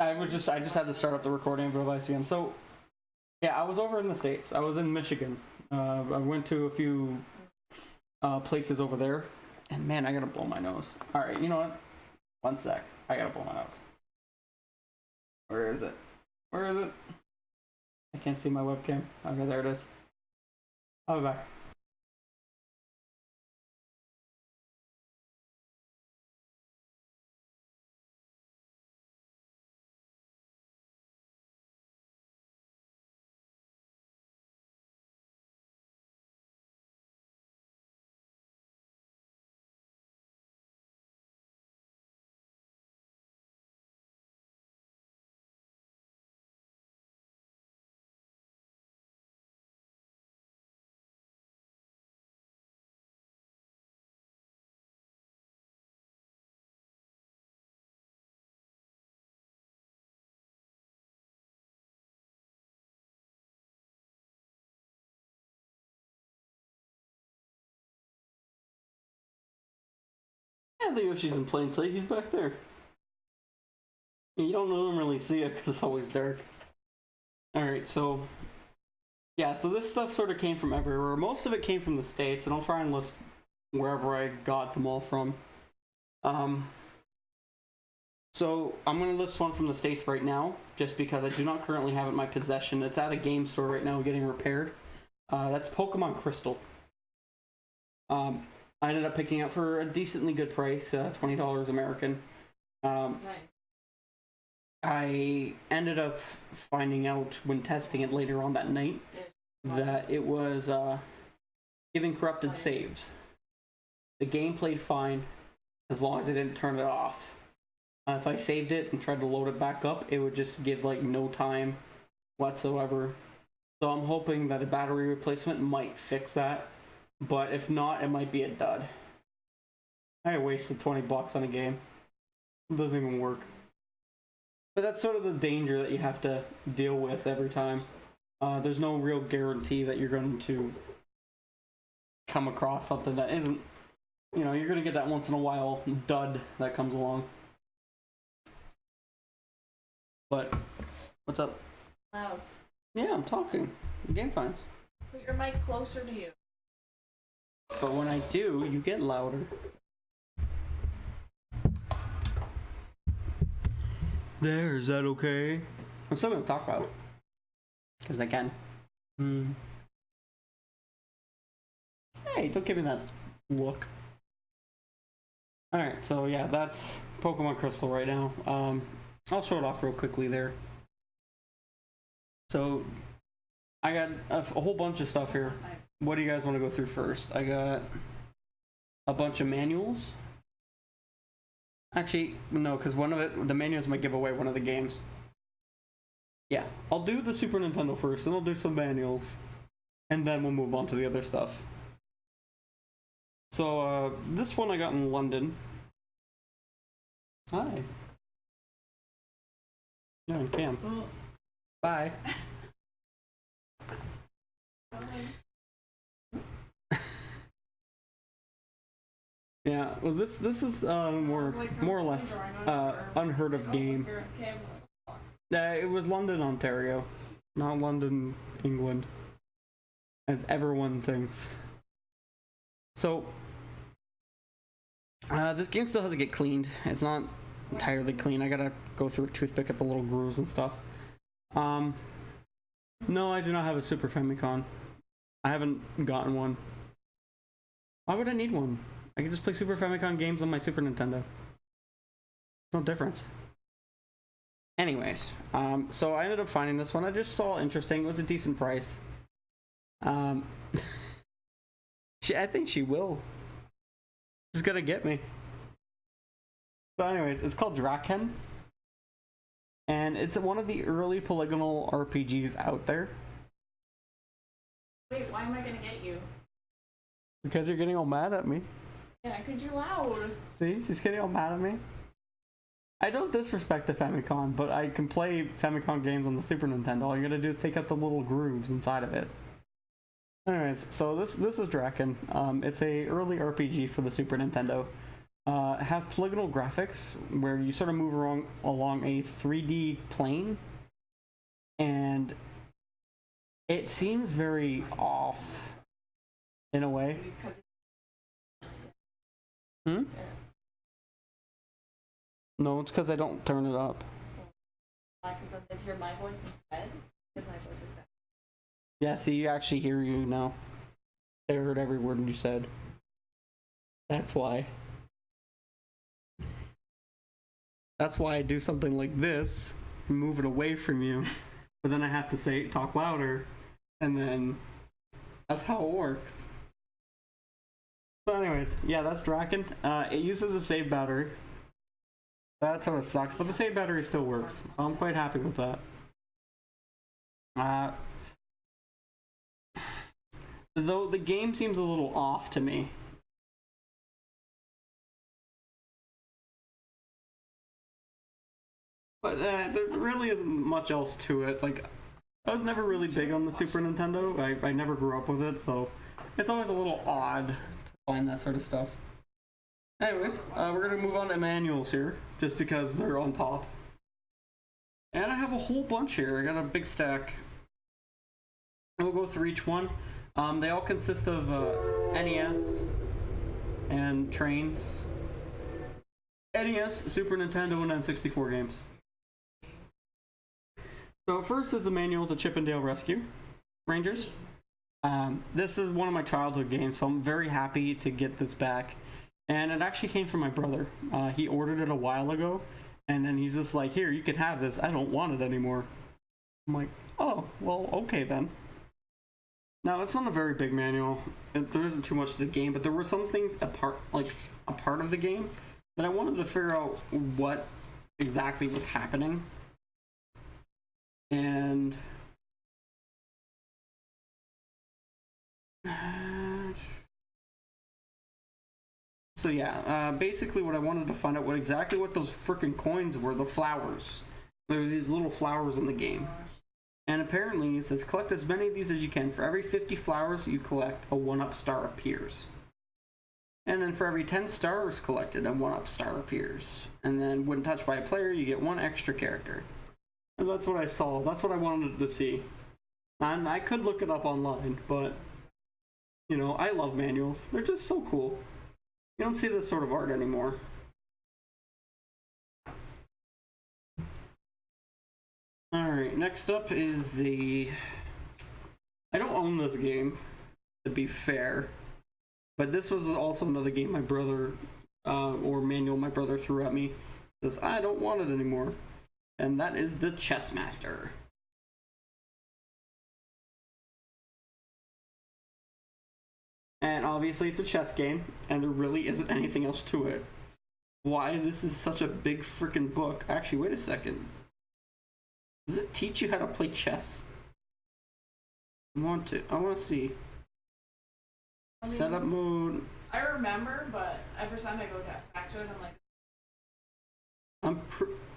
I just had to start up the recording of Realize again. So, yeah, I was over in the States. I was in Michigan. I went to a few places over there, and man, I gotta blow my nose. All right, you know what? One sec. I gotta blow my nose. Where is it? Where is it? I can't see my webcam. Okay, there it is. I'll be back. Yeah, the Yoshi's in plain sight. He's back there. You don't really see it because it's always dark. Alright, so... yeah, so this stuff sort of came from everywhere. Most of it came from the States, and I'll try and list wherever I got them all from. So, I'm going to list one from the States right now, just because I do not currently have it in my possession. It's at a game store right now getting repaired. That's Pokemon Crystal. I ended up picking up for a decently good price, $20 American. Nice. I ended up finding out when testing it later on that night that it was giving corrupted saves. The game played fine as long as I didn't turn it off. If I saved it and tried to load it back up, it would just give like no time whatsoever. So I'm hoping that a battery replacement might fix that. But if not, it might be a dud. I wasted $20 on a game. It doesn't even work. But that's sort of the danger that you have to deal with every time. There's no real guarantee that you're going to come across something that isn't, you know, you're going to get that once in a while dud that comes along. But, what's up? Loud. Yeah, I'm talking. Game finds. Put your mic closer to you. But when I do, you get louder. There, is that okay? I'm still gonna talk about it. Because I can. Hey, don't give me that look. Alright, so yeah, that's Pokemon Crystal right now. I'll show it off real quickly there. So, I got a whole bunch of stuff here. What do you guys want to go through first? I got a bunch of manuals. Actually, no, because the manuals might give away one of the games. Yeah, I'll do the Super Nintendo first, then I'll do some manuals. And then we'll move on to the other stuff. So, this one I got in London. Hi. No, you can. Bye. Yeah, well, this is more or less unheard of game. It was London, Ontario, not London, England, as everyone thinks. So, this game still has to get cleaned. It's not entirely clean. I gotta go through a toothpick at the little grooves and stuff. No, I do not have a Super Famicom. I haven't gotten one. Why would I need one? I can just play Super Famicom games on my Super Nintendo. No difference. Anyways, so I ended up finding this one. I just saw it interesting. It was a decent price. I think she will. She's gonna get me. So anyways, it's called Drakkhen. And it's one of the early polygonal RPGs out there. Wait, why am I gonna get you? Because you're getting all mad at me. Yeah, because you're loud. See, she's getting all mad at me. I don't disrespect the Famicom, but I can play Famicom games on the Super Nintendo. All you gotta do is take out the little grooves inside of it. Anyways, so this is Drakkhen. It's a early RPG for the Super Nintendo. It has polygonal graphics where you sort of move along a 3D plane, and it seems very off in a way. Hmm? No, it's because I don't turn it up. Because I did hear my voice instead, because my voice is better. Yeah, see, you actually hear you now. I heard every word you said. That's why. That's why I do something like this, move it away from you, but then I have to say, talk louder, and then that's how it works. So anyways, yeah, that's Drakkhen. It uses a save battery. That sort of sucks, but the save battery still works, so I'm quite happy with that. Though the game seems a little off to me. But there really isn't much else to it. Like, I was never really big on the Super Nintendo. I never grew up with it, so it's always a little odd to find that sort of stuff. Anyways, we're gonna move on to manuals here, just because they're on top. And I have a whole bunch here. I got a big stack. And we'll go through each one. They all consist of NES and trains. NES, Super Nintendo, and N64 games. So first is the manual to Chip and Dale Rescue Rangers. This is one of my childhood games, so I'm very happy to get this back. And it actually came from my brother. He ordered it a while ago, and then he's just like, here, you can have this. I don't want it anymore. I'm like, oh, well, okay then. Now, it's not a very big manual. There isn't too much to the game, but there were some things a part of the game that I wanted to figure out what exactly was happening. And so yeah, basically what I wanted to find out what those freaking coins were, the flowers. There were these little flowers in the game. And apparently it says collect as many of these as you can. For every 50 flowers you collect, a 1-up star appears. And then for every 10 stars collected, a 1-up star appears. And then when touched by a player, you get 1 extra character. And that's what I saw. That's what I wanted to see. And I could look it up online, but you know, I love manuals. They're just so cool. You don't see this sort of art anymore. Alright, next up is the... I don't own this game, to be fair. But this was also another game my brother, or manual my brother threw at me. Says, I don't want it anymore. And that is the Chessmaster. And obviously it's a chess game, and there really isn't anything else to it. Why this is such a big freaking book. Actually, wait a second. Does it teach you how to play chess? I want to see. I mean, setup mode. I remember, but every time I go back to it, I'm like...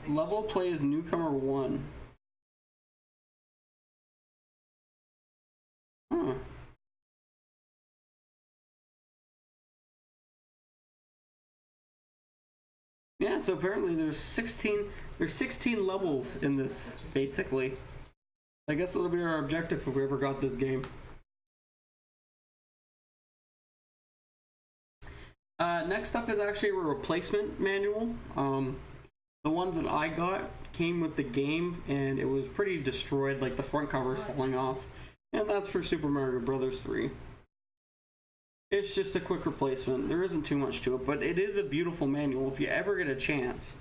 level play is newcomer 1. Huh. Yeah, so apparently there's 16 levels in this, basically. I guess that'll be our objective if we ever got this game. Next up is actually a replacement manual. The one that I got came with the game, and it was pretty destroyed, like the front cover is falling off. And that's for Super Mario Bros. 3. It's just a quick replacement. There isn't too much to it, but it is a beautiful manual. If you ever get a chance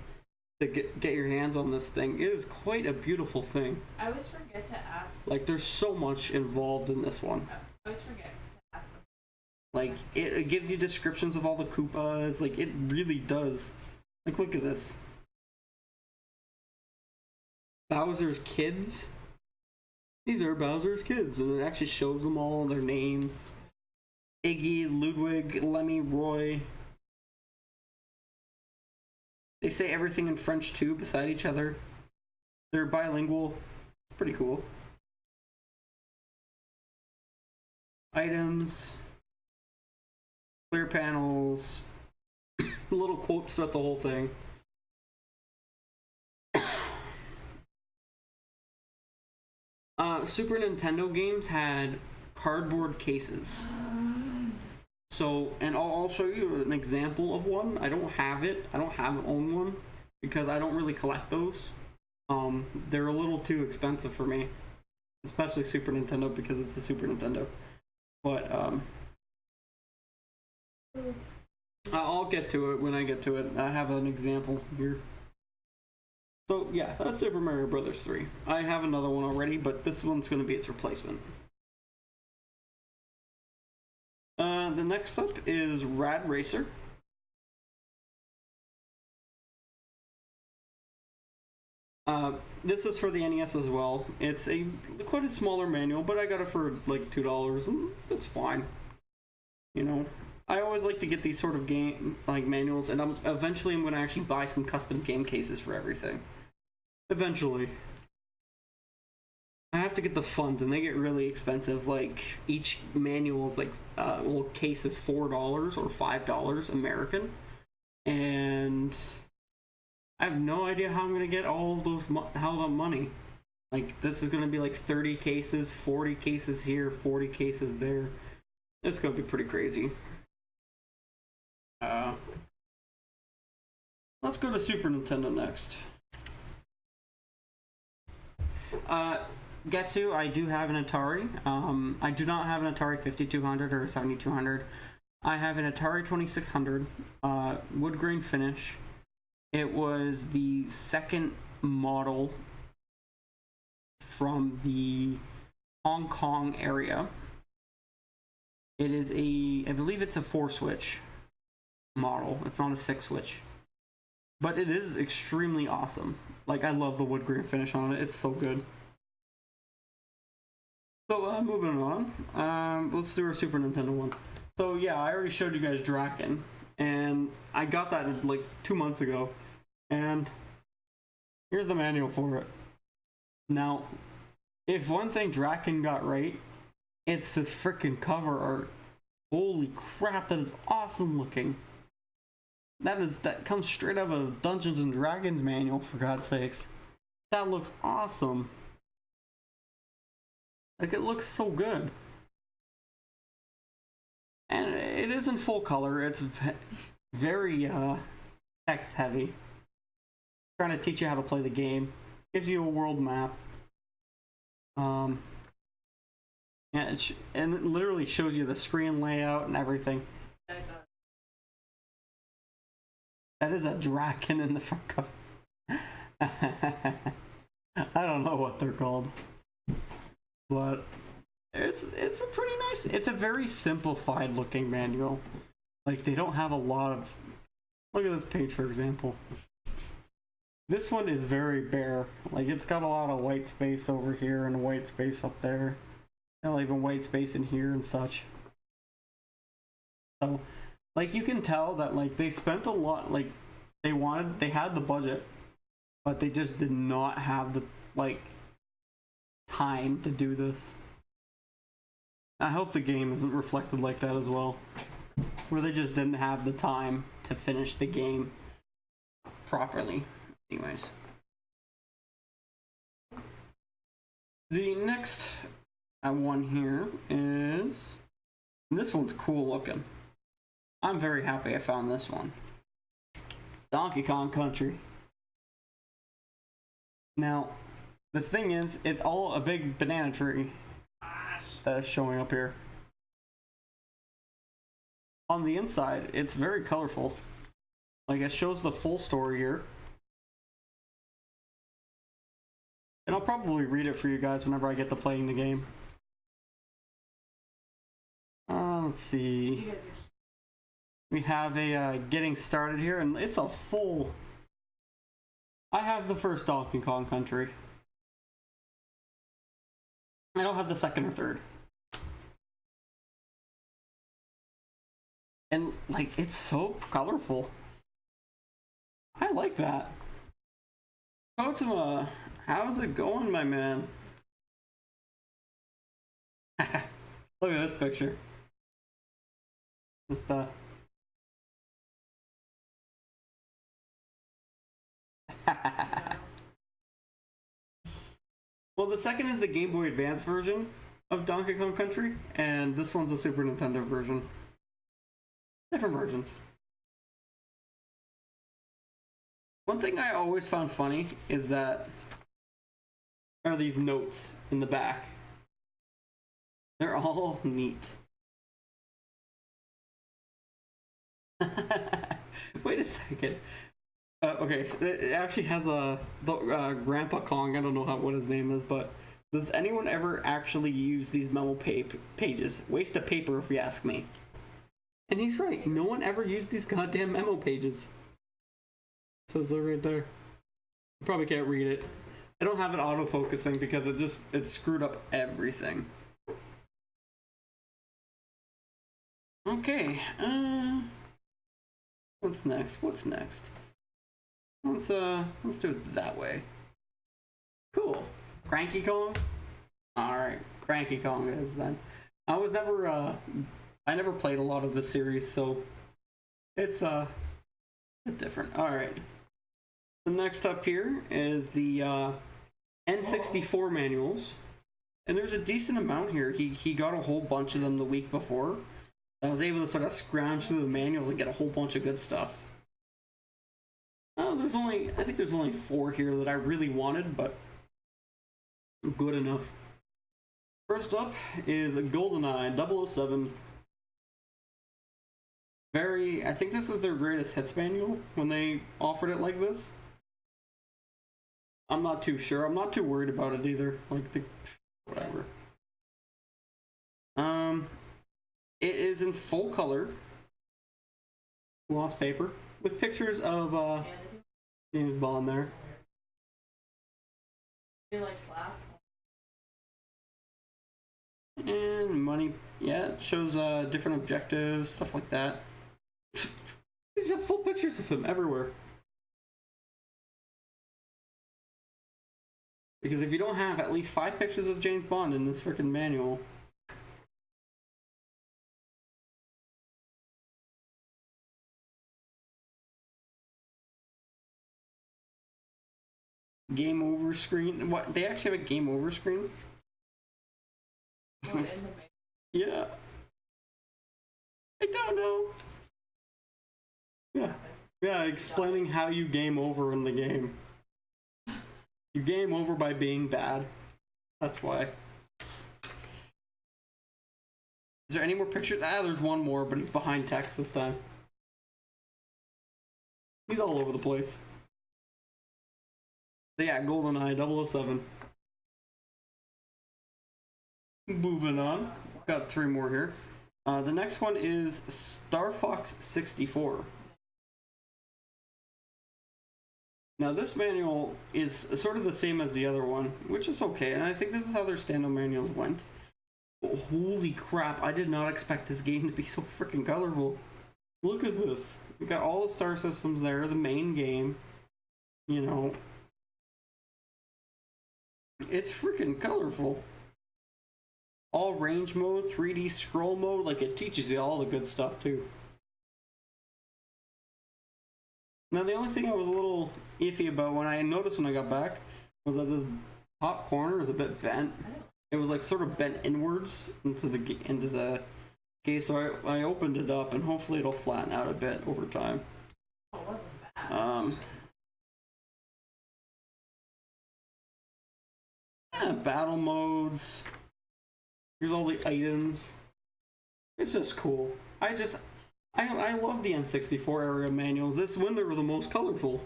to get your hands on this thing, it is quite a beautiful thing. I always forget to ask. Like, there's so much involved in this one. I always forget to ask them. Like, it gives you descriptions of all the Koopas. Like, it really does. Like, look at this. Bowser's kids. These are Bowser's kids, and it actually shows them all their names. Iggy, Ludwig, Lemmy, Roy. They say everything in French too, beside each other. They're bilingual. It's pretty cool. Items. Clear panels. little quotes throughout the whole thing. Super Nintendo games had cardboard cases. So, and I'll show you an example of one. I don't have it. I don't own one because I don't really collect those. They're a little too expensive for me, especially Super Nintendo because it's a Super Nintendo. But I'll get to it when I get to it. I have an example here. So yeah, that's Super Mario Brothers 3. I have another one already, but this one's going to be its replacement. The next up is Rad Racer. This is for the NES as well. It's quite a smaller manual, but I got it for like $2, and it's fine. You know, I always like to get these sort of game manuals, and eventually I'm going to actually buy some custom game cases for everything. Eventually. I have to get the funds, and they get really expensive. Like, each manual is like, case is $4 or $5 American. And I have no idea how I'm going to get all of those, the money. Like, this is going to be like 30 cases, 40 cases here, 40 cases there. It's going to be pretty crazy. Let's go to Super Nintendo next. Getsu, I do have an Atari. I do not have an Atari 5200 or a 7200. I have an Atari 2600, wood grain finish. It was the second model from the Hong Kong area. It is I believe it's a 4-switch model. It's not a 6-switch. But it is extremely awesome. Like, I love the wood grain finish on it. It's so good. So, moving on. Let's do our Super Nintendo one. So, yeah, I already showed you guys Drakkhen. And I got that like 2 months ago. And here's the manual for it. Now, if one thing Drakkhen got right, it's the freaking cover art. Holy crap, that is awesome looking. That comes straight out of a Dungeons and Dragons manual, for God's sakes. That looks awesome. Like, it looks so good. And it is in full color. It's very text heavy. Trying to teach you how to play the game. Gives you a world map. Yeah, and it literally shows you the screen layout and everything. That is a Drakkhen in the front cover. I don't know what they're called. But it's a pretty nice, it's a very simplified looking manual. Like, they don't have a lot of, look at this page for example. This one is very bare. Like, it's got a lot of white space over here and white space up there. And even white space in here and such. So, like, you can tell that, like, they spent a lot, like, they had the budget, but they just did not have the, like, time to do this. I hope the game isn't reflected like that as well, where they just didn't have the time to finish the game properly. Anyways, the next one here is, this one's cool looking. I'm very happy I found this one. It's Donkey Kong Country. Now, the thing is, it's all a big banana tree that is showing up here. On the inside, it's very colorful. Like, it shows the full story here. And I'll probably read it for you guys whenever I get to playing the game. Let's see. We have a getting started here, and it's a full... I have the first Donkey Kong Country. I don't have the second or third. And, like, it's so colorful. I like that. Kotama, how's it going, my man? Look at this picture. Just Well, the second is the Game Boy Advance version of Donkey Kong Country, and this one's the Super Nintendo version. Different versions. One thing I always found funny is that are these notes in the back. They're all neat. Wait a second. Okay, it actually has Grandpa Kong. I don't know what his name is, but does anyone ever actually use these memo pages? Waste of paper, if you ask me. And he's right. No one ever used these goddamn memo pages. It says it right there. You probably can't read it. I don't have it auto-focusing because it screwed up everything. Okay. What's next? Let's do it that way. Cool. Cranky Kong? Alright, Cranky Kong it is then. I never played a lot of the series, so it's a bit different. Alright. So next up here is the N64 manuals. And there's a decent amount here. He got a whole bunch of them the week before. I was able to sort of scrounge through the manuals and get a whole bunch of good stuff. Oh, I think there's only 4 here that I really wanted, but good enough. First up is a GoldenEye 007. I think this is their greatest hits manual when they offered it like this. I'm not too sure. I'm not too worried about it either. Whatever. It is in full color, gloss paper, with pictures of James Bond there. You like slap? And money, yeah, it shows different objectives, stuff like that. These have full pictures of him everywhere. Because if you don't have at least 5 pictures of James Bond in this freaking manual, game over screen. What? They actually have a game over screen? Yeah. I don't know. Yeah. Yeah, explaining how you game over in the game. You game over by being bad. That's why. Is there any more pictures? There's one more, but he's behind text this time. He's all over the place. So yeah, GoldenEye 007. Moving on. Got 3 more here. The next one is Starfox 64. Now this manual is sort of the same as the other one, which is okay, and I think this is how their stand-up manuals went. But holy crap, I did not expect this game to be so freaking colorful. Look at this. We got all the star systems there, the main game. You know. It's freaking colorful. All range mode, 3D scroll mode, like it teaches you all the good stuff too. Now the only thing I was a little iffy about when I noticed when I got back was that this top corner is a bit bent. It was like sort of bent inwards into the case, so I opened it up and hopefully it'll flatten out a bit over time. Oh, it wasn't bad. Yeah, battle modes. Here's all the items. It's just cool. I love the N64 area manuals. This one, they were the most colorful.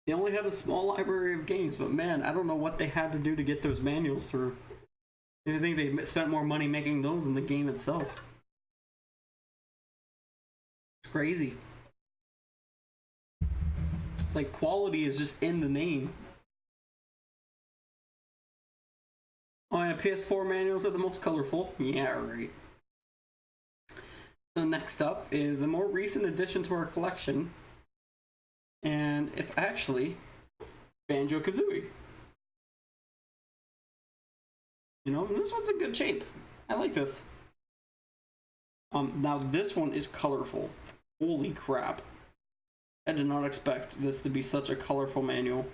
They only had a small library of games, but man, I don't know what they had to do to get those manuals through. I think they spent more money making those than the game itself. It's crazy. Like, quality is just in the name. Oh yeah, PS4 manuals are the most colorful. Yeah, right. So next up is a more recent addition to our collection. And it's actually Banjo-Kazooie. You know, and this one's in good shape. I like this. Now this one is colorful. Holy crap. I did not expect this to be such a colorful manual.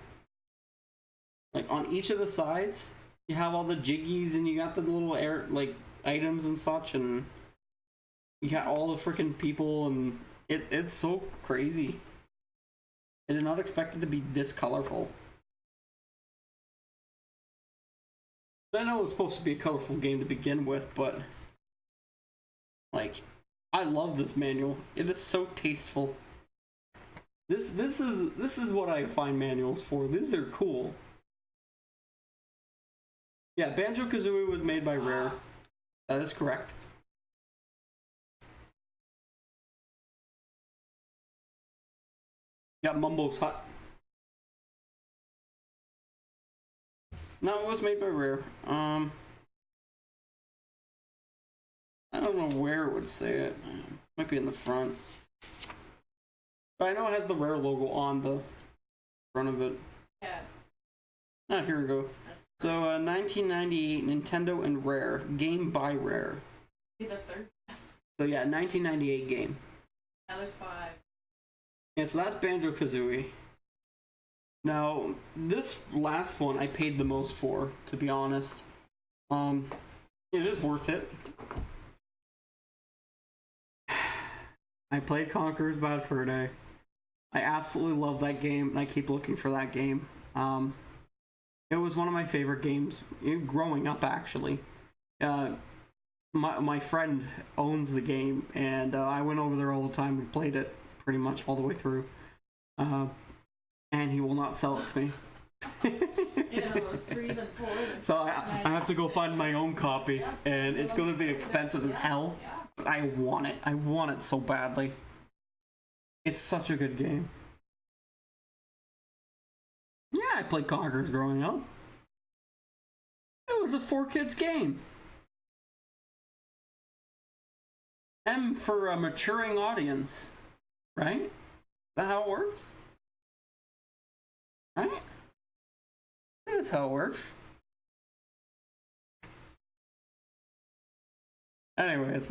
Like, on each of the sides, you have all the jiggies, and you got the little air, like, items and such, and you got all the freaking people, and it's so crazy. I did not expect it to be this colorful. I know it was supposed to be a colorful game to begin with, but like, I love this manual. It is so tasteful. This is what I find manuals for. These are cool. Yeah, Banjo-Kazooie was made by Rare. That is correct. Got Mumbo's Hut. No, it was made by Rare. I don't know where it would say it. Might be in the front. But I know it has the Rare logo on the front of it. Yeah. Ah, here we go. So, 1998, Nintendo and Rare. Game by Rare. See the third guess. So yeah, 1998 game. Now there's 5. Yeah, so that's Banjo-Kazooie. Now, this last one I paid the most for, to be honest. It is worth it. I played Conker's Bad Fur Day. I absolutely love that game, and I keep looking for that game. It was one of my favorite games growing up, actually. My friend owns the game, and I went over there all the time. We played it pretty much all the way through. And he will not sell it to me. Yeah, it was 3, then 4. Then So I have to go find my own copy, and it's going to be expensive as hell. But I want it. I want it so badly. It's such a good game. Yeah, I played Conker's growing up. It was a 4-kids game. M for a maturing audience, right? Is that how it works? Right? That's how it works. Anyways,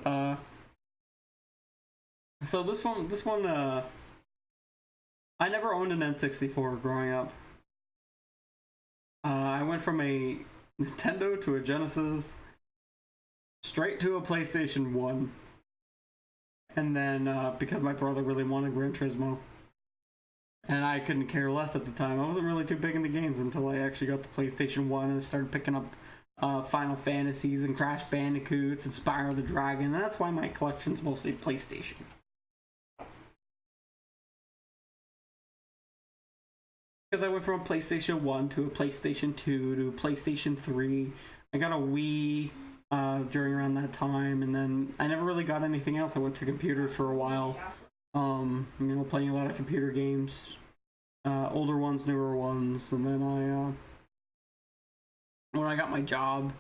so this one, I never owned an N64 growing up. I went from a Nintendo to a Genesis, straight to a PlayStation 1, and then because my brother really wanted Gran Turismo, and I couldn't care less at the time. I wasn't really too big into games until I actually got the PlayStation 1 and I started picking up Final Fantasies and Crash Bandicoots and Spyro the Dragon, and that's why my collection's mostly PlayStation. Because I went from a PlayStation 1 to a PlayStation 2 to a PlayStation 3. I got a Wii during around that time, and then I never really got anything else. I went to computers for a while. You know, playing a lot of computer games. Older ones, newer ones, and then when I got my job,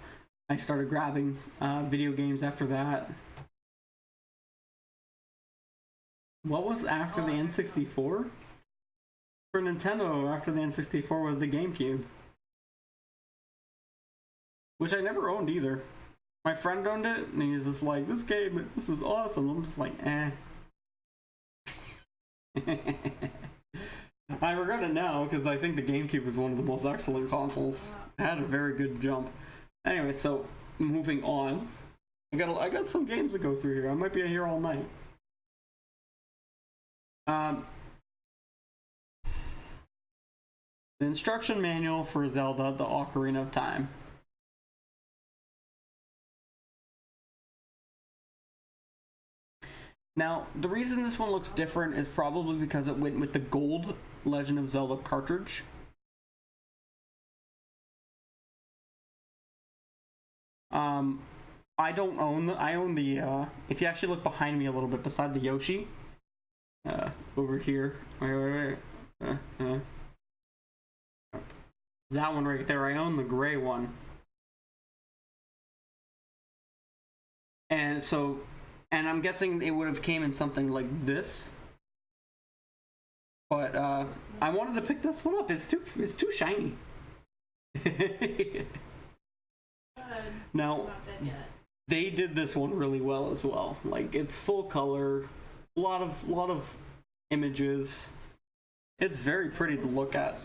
I started grabbing video games after that. What was after the N64? For Nintendo, after the N64 was the Gamecube. Which I never owned either. My friend owned it, and he's just like, this game, this is awesome. I'm just like, eh. I regret it now, because I think the Gamecube was one of the most excellent consoles. It had a very good jump. Anyway, so, moving on. I got some games to go through here. I might be here all night. The instruction manual for Zelda, the Ocarina of Time. Now, the reason this one looks different is probably because it went with the gold Legend of Zelda cartridge. I don't own I own the, if you actually look behind me a little bit beside the Yoshi, over here, that one right there, I own the gray one. And so, and I'm guessing it would have came in something like this. But I wanted to pick this one up. It's too shiny. Now, they did this one really well as well. Like, it's full color, a lot of images. It's very pretty to look at.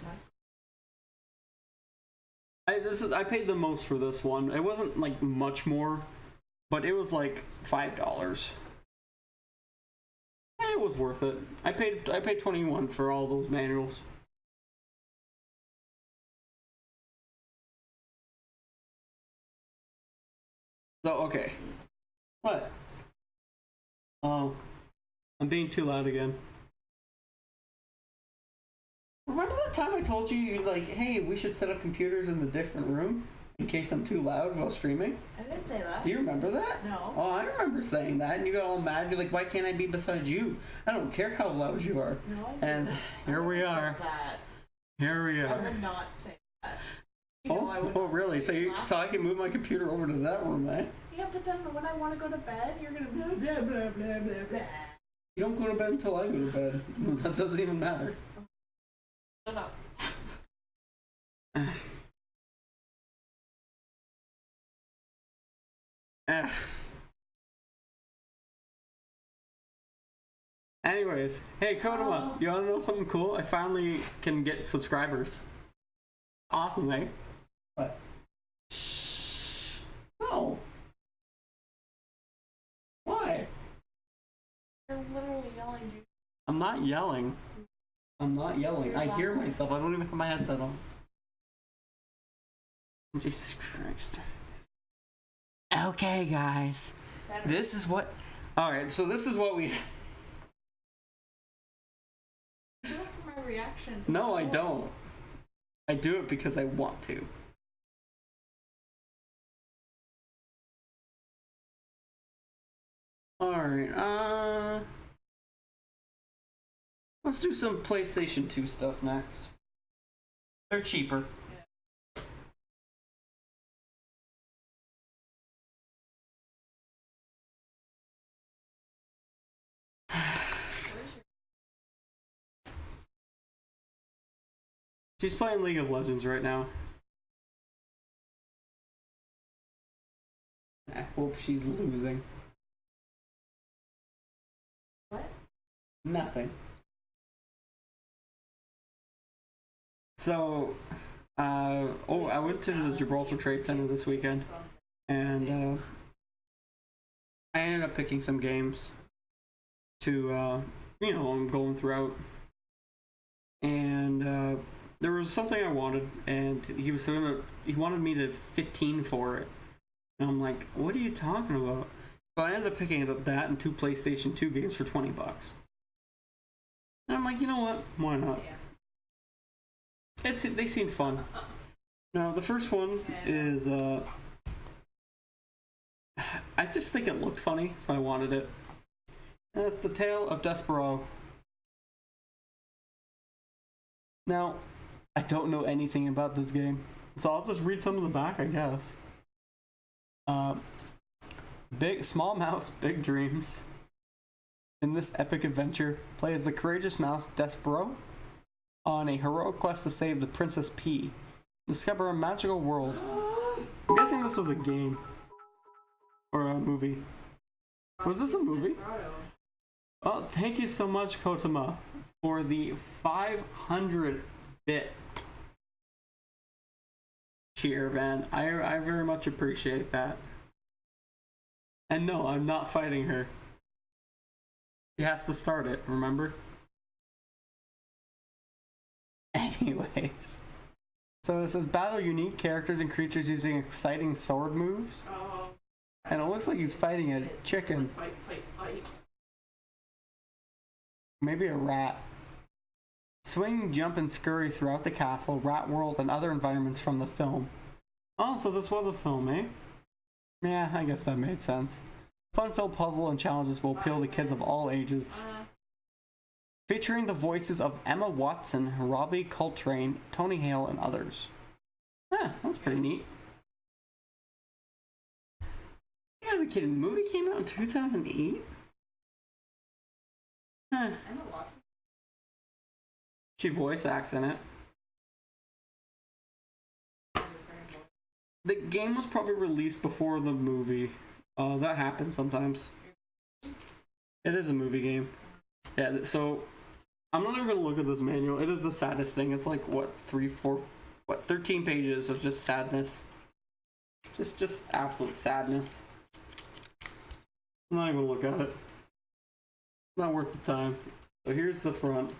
I paid the most for this one. It wasn't like much more, but it was like $5. And it was worth it. I paid $21 for all those manuals. So okay. What? Oh, I'm being too loud again. Remember that time I told you, like, hey, we should set up computers in the different room in case I'm too loud while streaming? I didn't say that. Do you remember that? No. Oh, I remember saying that, and you got all mad. You're like, why can't I be beside you? I don't care how loud you are. No, and here we are. Here we are. I would not say that. You know, Oh, really? So I can move my computer over to that room, eh? Yeah, but then when I want to go to bed, you're gonna blah blah blah blah blah blah. You don't go to bed until I go to bed. That doesn't even matter. Shut up. Anyways, hey Kodama, you wanna know something cool? I finally can get subscribers. Awesome, eh? What? Shh. No. Why? You're literally yelling, dude. I'm not yelling. I'm not yelling. I hear myself. I don't even have my headset on. Jesus Christ. Okay, guys. This is what... Alright, so this is what we... Do it for my reactions. No, I don't. I do it because I want to. Alright, let's do some PlayStation 2 stuff next. They're cheaper. She's playing League of Legends right now. I hope she's losing. What? Nothing. So, I went to the Gibraltar Trade Center this weekend, and I ended up picking some games to, I'm going throughout, and there was something I wanted, and he wanted me to 15 for it, and I'm like, what are you talking about? So I ended up picking up that and 2 PlayStation 2 games for $20. And I'm like, you know what? Why not? They seem fun. Now, the first one is, I just think it looked funny, so I wanted it. And it's the Tale of Despereaux. Now, I don't know anything about this game, so I'll just read some of the back, I guess. Small mouse, big dreams. In this epic adventure, play as the courageous mouse Despereaux on a heroic quest to save the Princess P. Discover a magical world. I'm guessing this was a game. Or a movie. Was this a movie? Oh, thank you so much, Kotama, for the 500-bit cheer, man. I very much appreciate that. And no, I'm not fighting her. She has to start it, remember? Anyways. So it says battle unique characters and creatures using exciting sword moves. And it looks like he's fighting a chicken. Fight. Maybe a rat. Swing, jump, and scurry throughout the castle, rat world, and other environments from the film. Oh, so this was a film, eh? Yeah, I guess that made sense. Fun-filled puzzle and challenges will appeal to kids of all ages. Featuring the voices of Emma Watson, Robbie Coltrane, Tony Hale, and others. That's pretty neat. You gotta be kidding. The movie came out in 2008? Emma Watson. She voice acts in it. The game was probably released before the movie. That happens sometimes. It is a movie game. Yeah, so I'm not even gonna look at this manual. It is the saddest thing. It's like, what, 13 pages of just sadness. Just absolute sadness. I'm not even gonna look at it. Not worth the time. So here's the front.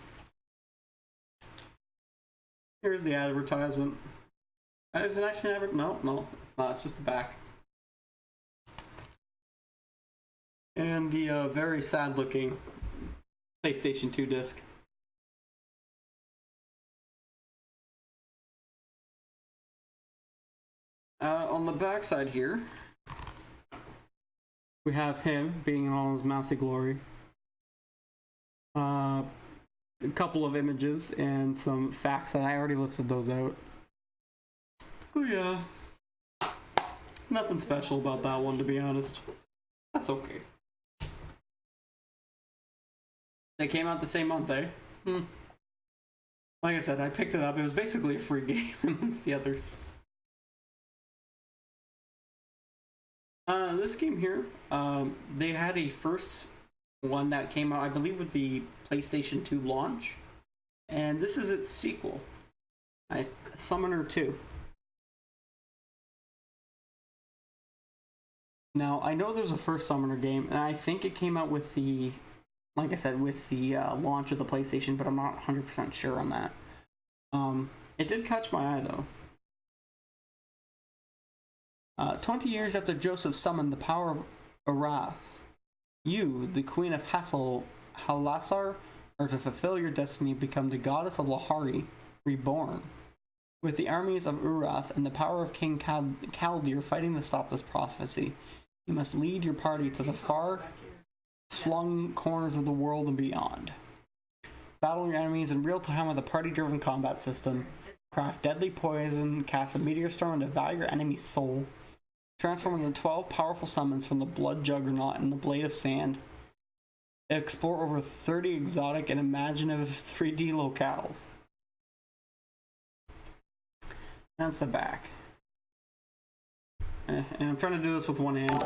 Here's the advertisement. Is it actually an advertisement? No, it's not. It's just the back. And the very sad looking PlayStation 2 disc. On the back side here, we have him being in all his mousy glory. A couple of images and some facts that I already listed those out. Oh yeah. Nothing special about that one, to be honest. That's okay. They came out the same month, eh? Like I said, I picked it up. It was basically a free game amongst the others. This game here, they had a first one that came out, I believe, with the PlayStation 2 launch. And this is its sequel. Summoner 2. Now, I know there's a first Summoner game, and I think it came out with the, like I said, with the launch of the PlayStation, but I'm not 100% sure on that. It did catch my eye, though. 20 years after Joseph summoned the power of Arath, you, the Queen of Halasar, are to fulfill your destiny and become the goddess of Lahari, reborn. With the armies of Urath and the power of King Kaldir fighting to stop this prophecy, you must lead your party to the far-flung corners of the world and beyond. Battle your enemies in real time with a party-driven combat system. Craft deadly poison, cast a meteor storm, and devour your enemy's soul. Transform into 12 powerful summons from the Blood Juggernaut and the Blade of Sand. Explore over 30 exotic and imaginative 3D locales. That's the back. And I'm trying to do this with one hand.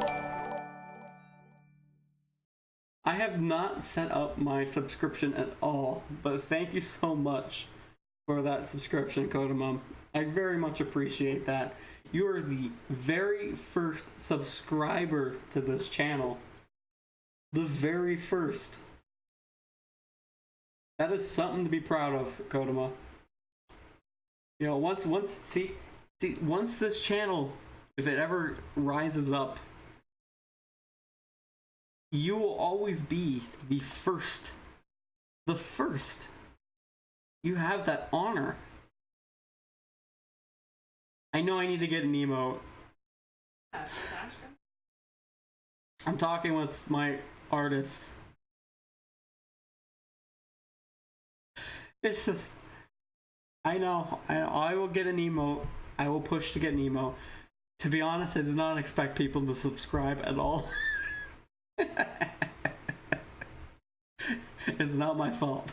I have not set up my subscription at all, but thank you so much for that subscription, Kodama. I very much appreciate that. You are the very first subscriber to this channel. The very first. That is something to be proud of, Kodama. You know, once this channel, if it ever rises up, you will always be the first. The first. You have that honor. I know I need to get an emote. I'm talking with my artist. It's just, I know, I will get an emote. I will push to get an emote. To be honest, I did not expect people to subscribe at all. It's not my fault.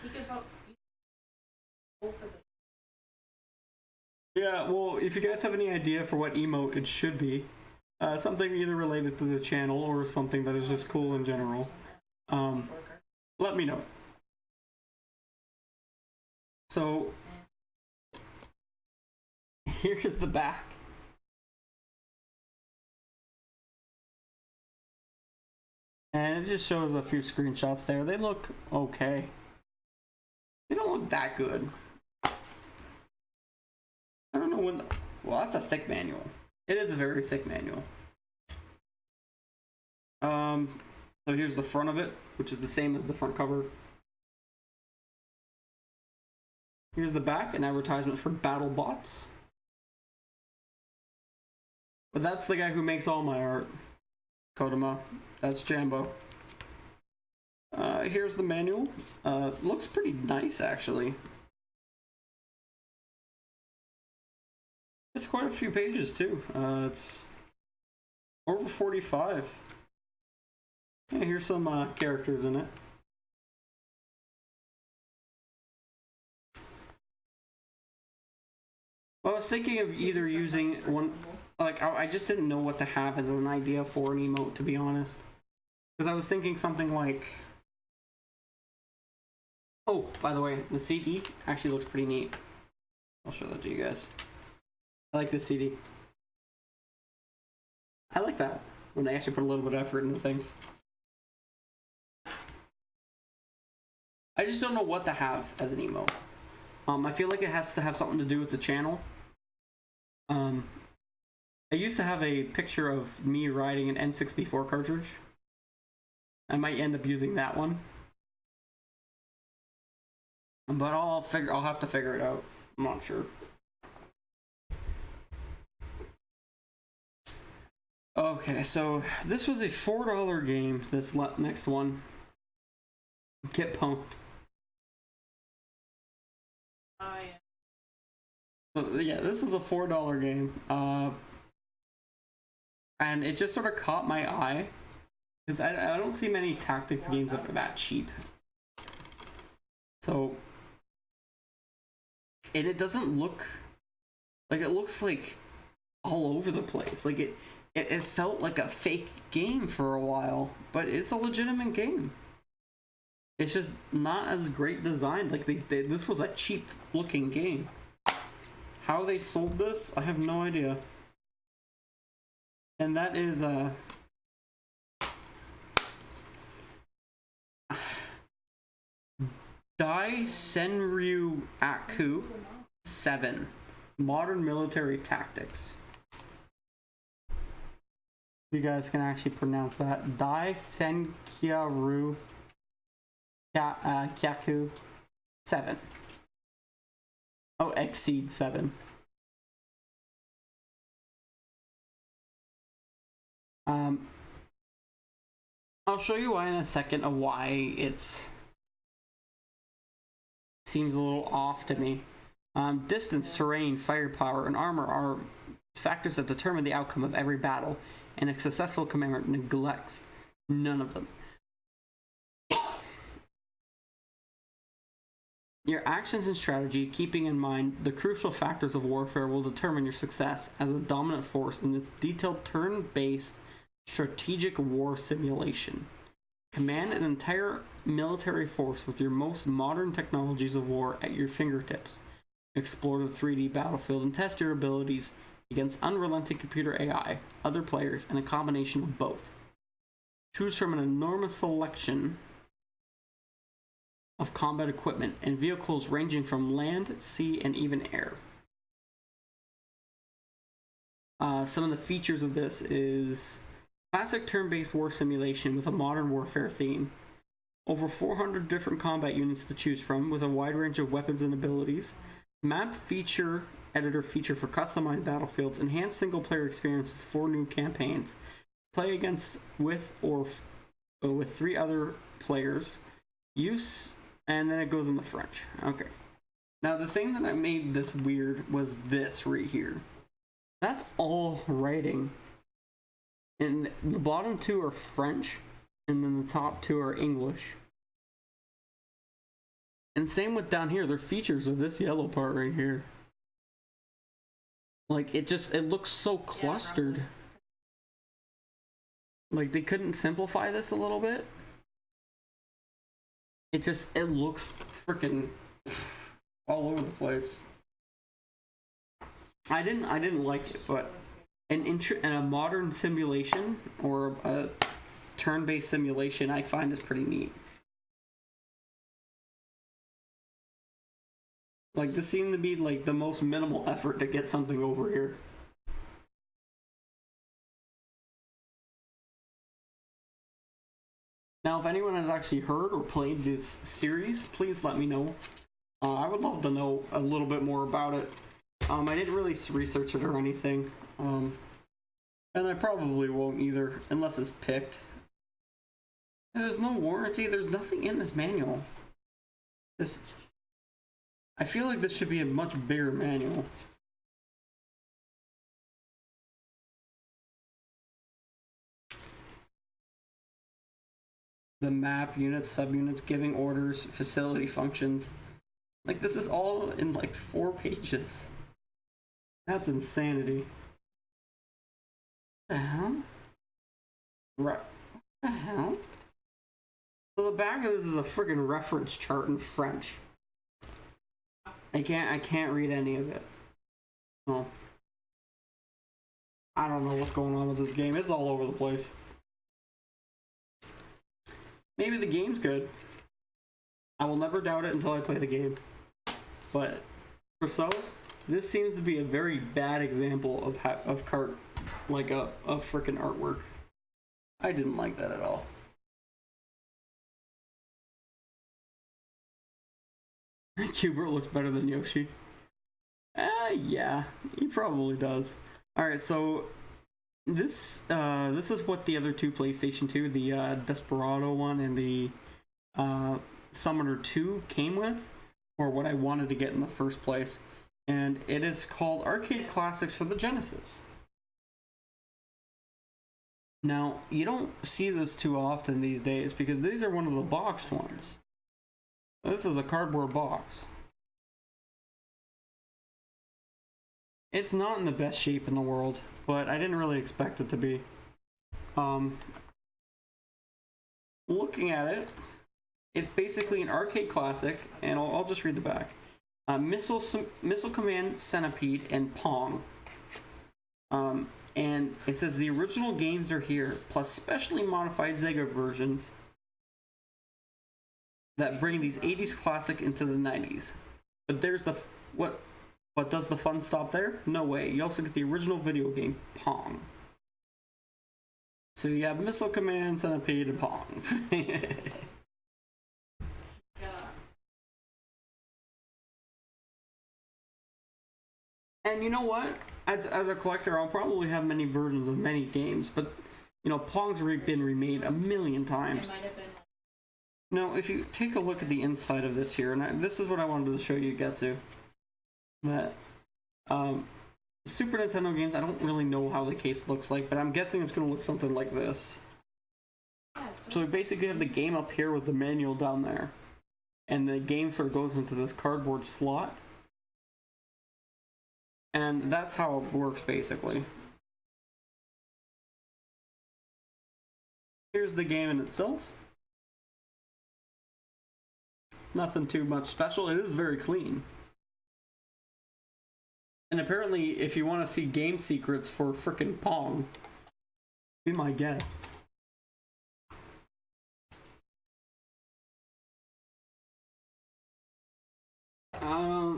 Yeah, well, if you guys have any idea for what emote it should be, something either related to the channel or something that is just cool in general, let me know. So, here's the back. And it just shows a few screenshots there. They look okay. They don't look that good. I don't know when. Well, that's a thick manual. It is a very thick manual. So here's the front of it, which is the same as the front cover. Here's the back, an advertisement for BattleBots. But that's the guy who makes all my art. Kodama. That's Jambo. Here's the manual. Looks pretty nice, actually. It's quite a few pages, too. It's over 45. Yeah, here's some characters in it. Well, I was thinking of either using one... Like, I just didn't know what to have as an idea for an emote, to be honest. Because I was thinking something like Oh, by the way, the CD actually looks pretty neat. I'll show that to you guys. I like this CD. I like that when they actually put a little bit of effort into things. I just don't know what to have as an emote. I feel like it has to have something to do with the channel. I used to have a picture of me riding an N64 cartridge. I might end up using that one. But I'll have to figure it out. I'm not sure. Okay, so this was a $4 game, this next one. Get pumped. Oh, yeah. So, yeah, this is a $4 game. And it just sort of caught my eye. Because I don't see many tactics games that are that cheap. So... And it doesn't look... Like, it looks like all over the place. Like, it felt like a fake game for a while. But it's a legitimate game. It's just not as great designed. Like, this was a cheap looking game. How they sold this, I have no idea. And that is Senryaku 7 Modern Military Tactics. You guys can actually pronounce that. Senryaku 7. Oh, Exceed 7. I'll show you why in a second of why seems a little off to me. Distance, terrain, firepower, and armor are factors that determine the outcome of every battle, and a successful commander neglects none of them. Your actions and strategy, keeping in mind the crucial factors of warfare, will determine your success as a dominant force in this detailed turn-based strategic war simulation. Command an entire military force with your most modern technologies of war at your fingertips. Explore the 3D battlefield and test your abilities against unrelenting computer AI, other players, and a combination of both. Choose from an enormous selection of combat equipment and vehicles ranging from land, sea, and even air. Some of the features of this is classic turn-based war simulation with a modern warfare theme. Over 400 different combat units to choose from with a wide range of weapons and abilities. Map feature editor feature for customized battlefields. Enhanced single-player experience with 4 new campaigns. Play against with 3 other players. Use, and then it goes in the French. Okay. Now the thing that made this weird was this right here. That's all writing. And the bottom 2 are French, and then the top 2 are English. And same with down here, their features are this yellow part right here. Like, it looks so clustered. Yeah, like, they couldn't simplify this a little bit. It looks freaking all over the place. I didn't like it, but in a modern simulation or a turn-based simulation, I find is pretty neat. Like, this seemed to be like the most minimal effort to get something over here. Now, if anyone has actually heard or played this series, please let me know. I would love to know a little bit more about it. I didn't really research it or anything. And I probably won't either, unless it's picked. There's no warranty, there's nothing in this manual. I feel like this should be a much bigger manual. The map, units, subunits, giving orders, facility functions. Like, this is all in like 4 pages. That's insanity. What the hell? Right. What the hell? So the back of this is a friggin' reference chart in French. I can't read any of it. Well, I don't know what's going on with this game. It's all over the place. Maybe the game's good. I will never doubt it until I play the game. But for so, this seems to be a very bad example of Kart, like a freaking artwork. I didn't like that at all. Hubert looks better than Yoshi. Yeah, he probably does. Alright, so this is what the other two PlayStation 2, the Desperado one and the Summoner 2 came with, or what I wanted to get in the first place. And it is called Arcade Classics for the Genesis. Now, you don't see this too often these days because these are one of the boxed ones. This is a cardboard box. It's not in the best shape in the world, but I didn't really expect it to be. Looking at it, it's basically an arcade classic, and I'll just read the back. Missile Command, Centipede, and Pong. And it says the original games are here, plus specially modified Sega versions that bring these 80s classic into the 90s. But there's the what does the fun stop there? No way. You also get the original video game Pong. So you have Missile Command, Centipede, and Pong. And you know what? As a collector, I'll probably have many versions of many games, but you know, Pong's been remade a million times. Now, if you take a look at the inside of this here, and this is what I wanted to show you, Getsu, that Super Nintendo games, I don't really know how the case looks like, but I'm guessing it's going to look something like this. So we basically have the game up here with the manual down there, and the game sort of goes into this cardboard slot. And that's how it works, basically. Here's the game in itself. Nothing too much special. It is very clean. And apparently, if you want to see game secrets for frickin' Pong, be my guest.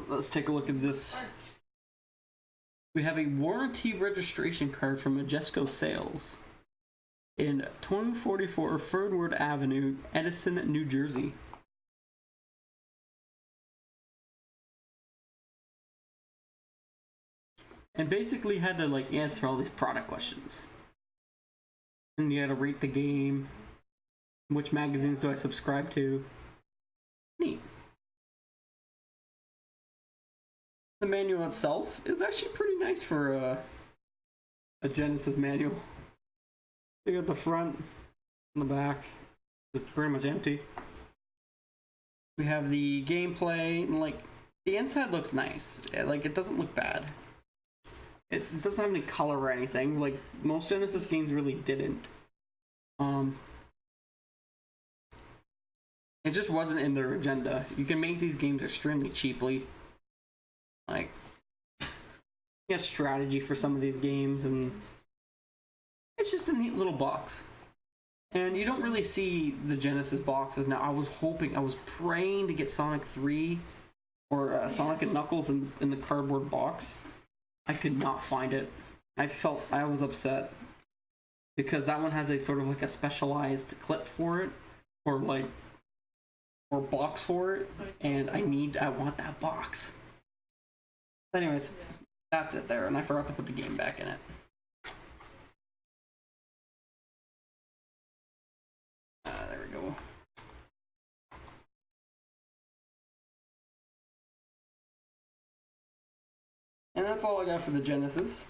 Let's take a look at this. We have a warranty registration card from Majesco Sales in 2044 Fernwood Avenue, Edison, New Jersey. And basically had to like answer all these product questions. And you had to rate the game. Which magazines do I subscribe to? Neat. The manual itself is actually pretty nice for a Genesis manual. You got the front and the back. It's pretty much empty. We have the gameplay, and like the inside looks nice. Like it doesn't look bad. It doesn't have any color or anything. Like most Genesis games really didn't. It just wasn't in their agenda. You can make these games extremely cheaply. Like, you get strategy for some of these games, and it's just a neat little box. And you don't really see the Genesis boxes now. I was praying to get Sonic 3 or Sonic and Knuckles in the cardboard box. I could not find it. I was upset because that one has a sort of like a specialized clip for it, or box for it, and I want that box. Anyways, that's it there, and I forgot to put the game back in it. There we go. And that's all I got for the Genesis.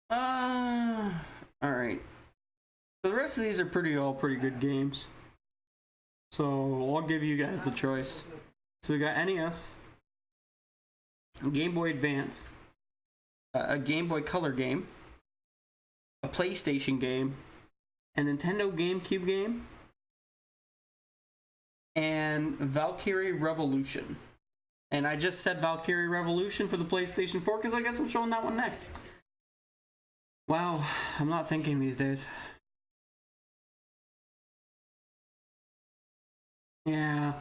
Alright. So the rest of these are all pretty good games. So I'll give you guys the choice. So we got NES, Game Boy Advance, a Game Boy Color game, a PlayStation game, a Nintendo GameCube game, and Valkyria Revolution. And I just said Valkyria Revolution for the PlayStation 4 because I guess I'm showing that one next. Wow, I'm not thinking these days. Yeah.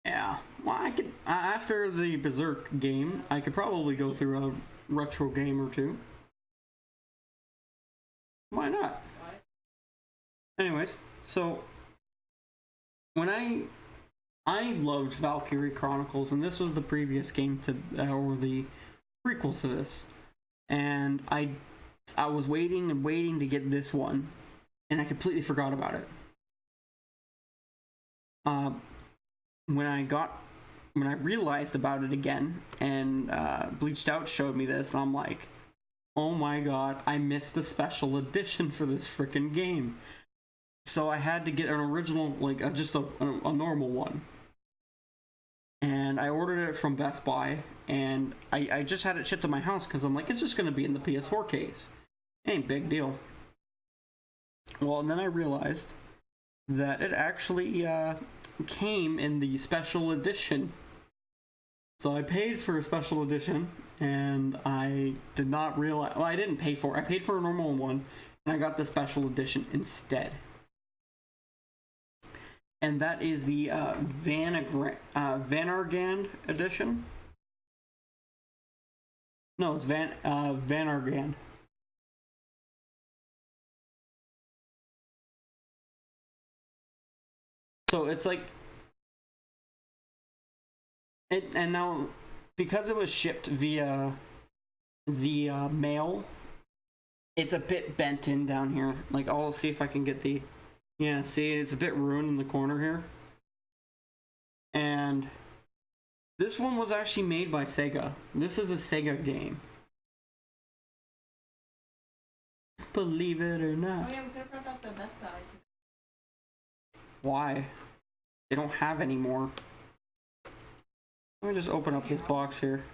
Yeah. Well, I could, after the Berserk game, I could probably go through a retro game or two. Why not? Anyways, so when I loved Valkyrie Chronicles, and this was the previous game to, or the prequel to this, and I was waiting and waiting to get this one, and I completely forgot about it. When I realized about it again, and Bleached Out showed me this, and I'm like, oh my god, I missed the special edition for this freaking game. So I had to get an original, like just a normal one. And I ordered it from Best Buy, and I just had it shipped to my house because I'm like, it's just going to be in the PS4 case. Ain't big deal. Well, and then I realized that it actually came in the special edition. So I paid for a special edition, and I did not realize, well, I didn't pay for it. I paid for a normal one, and I got the special edition instead. And that is the Vanargand edition. No, it's Vanargand. So it's like it, and now because it was shipped via the mail, it's a bit bent in down here. Like, I'll see if I can get the, yeah, see, it's a bit ruined in the corner here. And this one was actually made by Sega. This is a Sega game. Believe it or not. Oh yeah, we could have brought out the Best Buy too. Why? They don't have any more. Let me just open up this box here.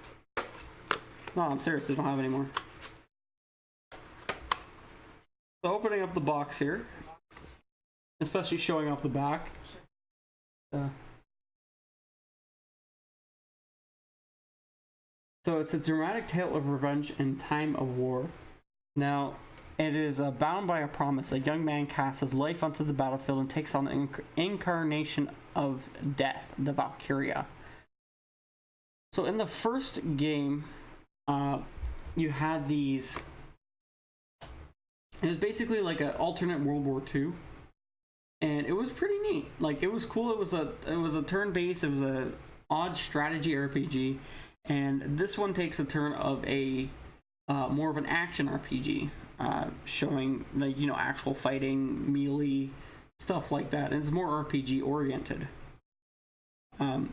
No, I'm serious, they don't have any more. So opening up the box here, especially showing off the back. So it's a dramatic tale of revenge in time of war. Now, it is bound by a promise. A young man casts his life onto the battlefield and takes on the incarnation of death, the Valkyria. So in the first game, you had these... It was basically like an alternate World War II. And it was pretty neat. Like, it was cool. It was a turn-based, it was a odd strategy RPG. And this one takes a turn of a more of an action RPG, showing, like, you know, actual fighting, melee, stuff like that. And it's more RPG oriented.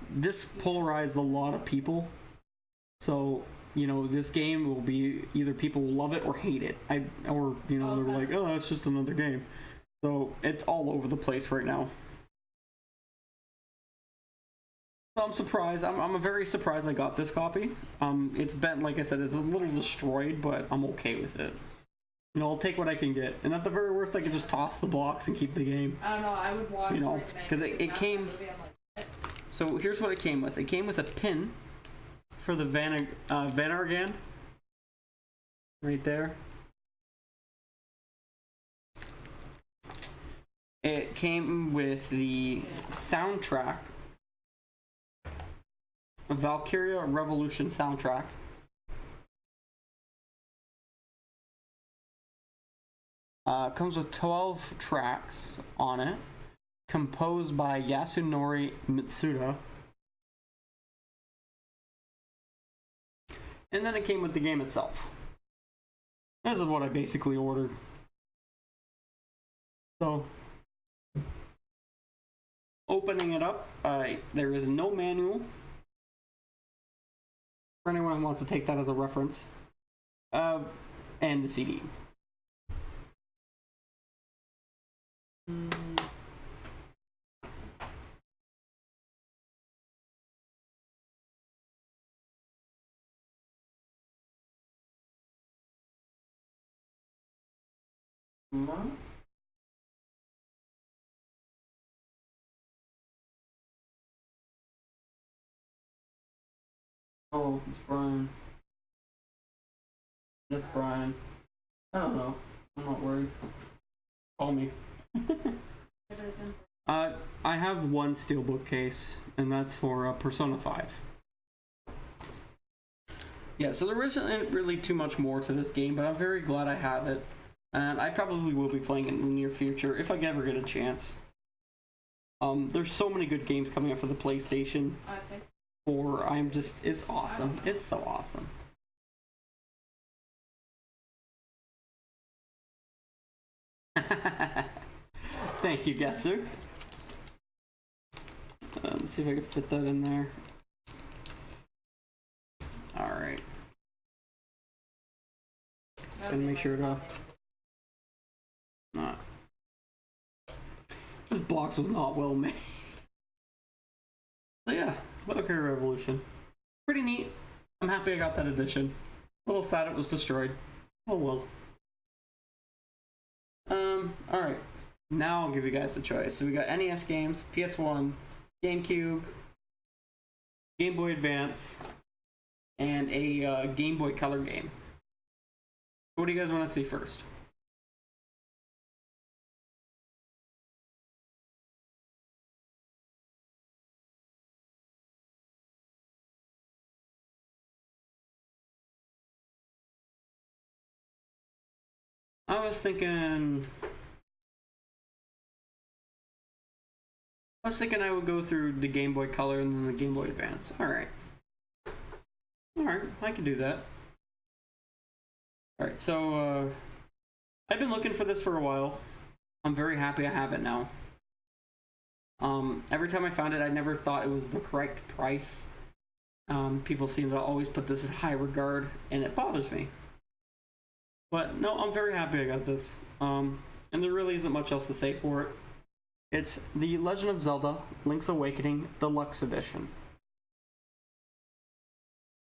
This polarized a lot of people. So, you know, this game will be either people will love it or hate it. Or, you know, they're like, oh, it's just another game. So it's all over the place right now. So I'm surprised. I'm very surprised I got this copy. It's been, like I said, it's a little destroyed, but I'm okay with it. You know, I'll take what I can get. And at the very worst, I can just toss the box and keep the game. I don't know, I would watch, you know, because it came... So here's what it came with. It came with a pin for the Vanargand. Right there. It came with the soundtrack, Valkyria Revolution soundtrack. Comes with 12 tracks on it, composed by Yasunori Mitsuda. And then it came with the game itself. This is what I basically ordered. So, opening it up, there is no manual. For anyone who wants to take that as a reference. And the CD. What? Oh, it's Brian. That's Brian. I don't know. I'm not worried. Call me. I have one steelbook case, and that's for Persona 5. Yeah, so there isn't really too much more to this game, but I'm very glad I have it. And I probably will be playing it in the near future, if I ever get a chance. There's so many good games coming out for the PlayStation 4. It's awesome. It's so awesome. Thank you, Getzer. Let's see if I can fit that in there. Alright. Just gonna make sure to not. This box was not well made. So yeah, Valkyria Revolution. Pretty neat. I'm happy I got that edition. A little sad it was destroyed. Oh well. Alright. Now I'll give you guys the choice. So we got NES games, PS1, GameCube, Game Boy Advance, and a Game Boy Color game. What do you guys want to see first? I was thinking I would go through the Game Boy Color and then the Game Boy Advance. Alright. Alright, I can do that. Alright, so I've been looking for this for a while. I'm very happy I have it now. Every time I found it, I never thought it was the correct price. People seem to always put this in high regard, and it bothers me. But no, I'm very happy I got this. And there really isn't much else to say for it. It's The Legend of Zelda: Link's Awakening Deluxe Edition.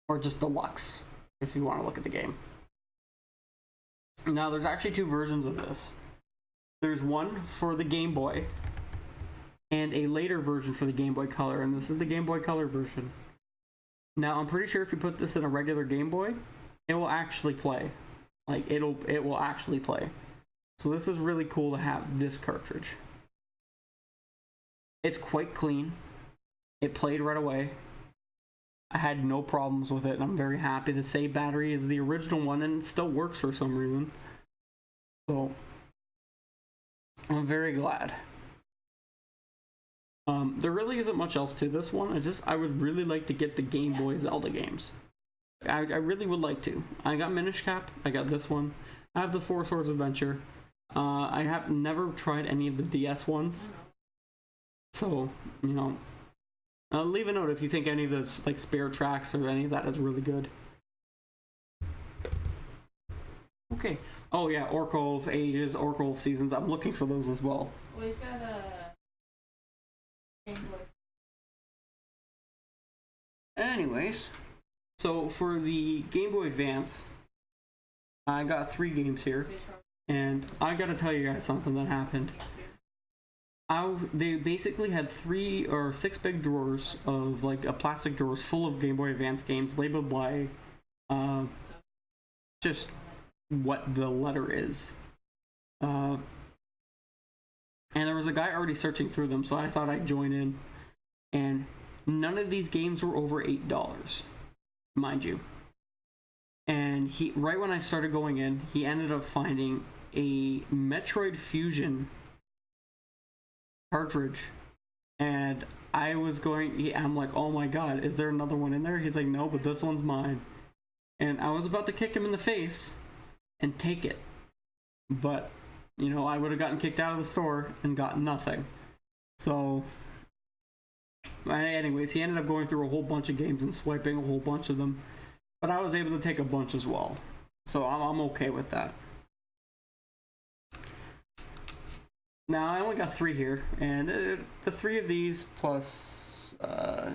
Or just Deluxe, if you want to look at the game. Now, there's actually two versions of this. There's one for the Game Boy, and a later version for the Game Boy Color, and this is the Game Boy Color version. Now, I'm pretty sure if you put this in a regular Game Boy, it will actually play. Like, it will actually play. So this is really cool to have this cartridge. It's quite clean. It played right away. I had no problems with it, and I'm very happy. The save battery is the original one, and it still works for some reason. So, I'm very glad. There really isn't much else to this one. I would really like to get the Game Boy Zelda games. I really would like to. I got Minish Cap. I got this one. I have the Four Swords Adventure. I have never tried any of the DS ones. So, you know, leave a note if you think any of those, like, spare tracks or any of that is really good. Okay. Oh yeah, Oracle of Ages, Oracle of Seasons. I'm looking for those as well. Well, he's got a Game Boy. Anyways, so for the Game Boy Advance, I got 3 games here, and I gotta tell you guys something that happened. They basically had 3 or 6 big drawers of, like, plastic drawers full of Game Boy Advance games labeled by just what the letter is. And there was a guy already searching through them, so I thought I'd join in. And none of these games were over $8, mind you. And right when I started going in, he ended up finding a Metroid Fusion cartridge, and I'm like, oh my god, is there another one in there? He's like, no, but this one's mine. And I was about to kick him in the face and take it, but you know, I would have gotten kicked out of the store and gotten nothing. So anyways, he ended up going through a whole bunch of games and swiping a whole bunch of them, but I was able to take a bunch as well, so I'm okay with that. Now, I only got 3 here, and the 3 of these plus, the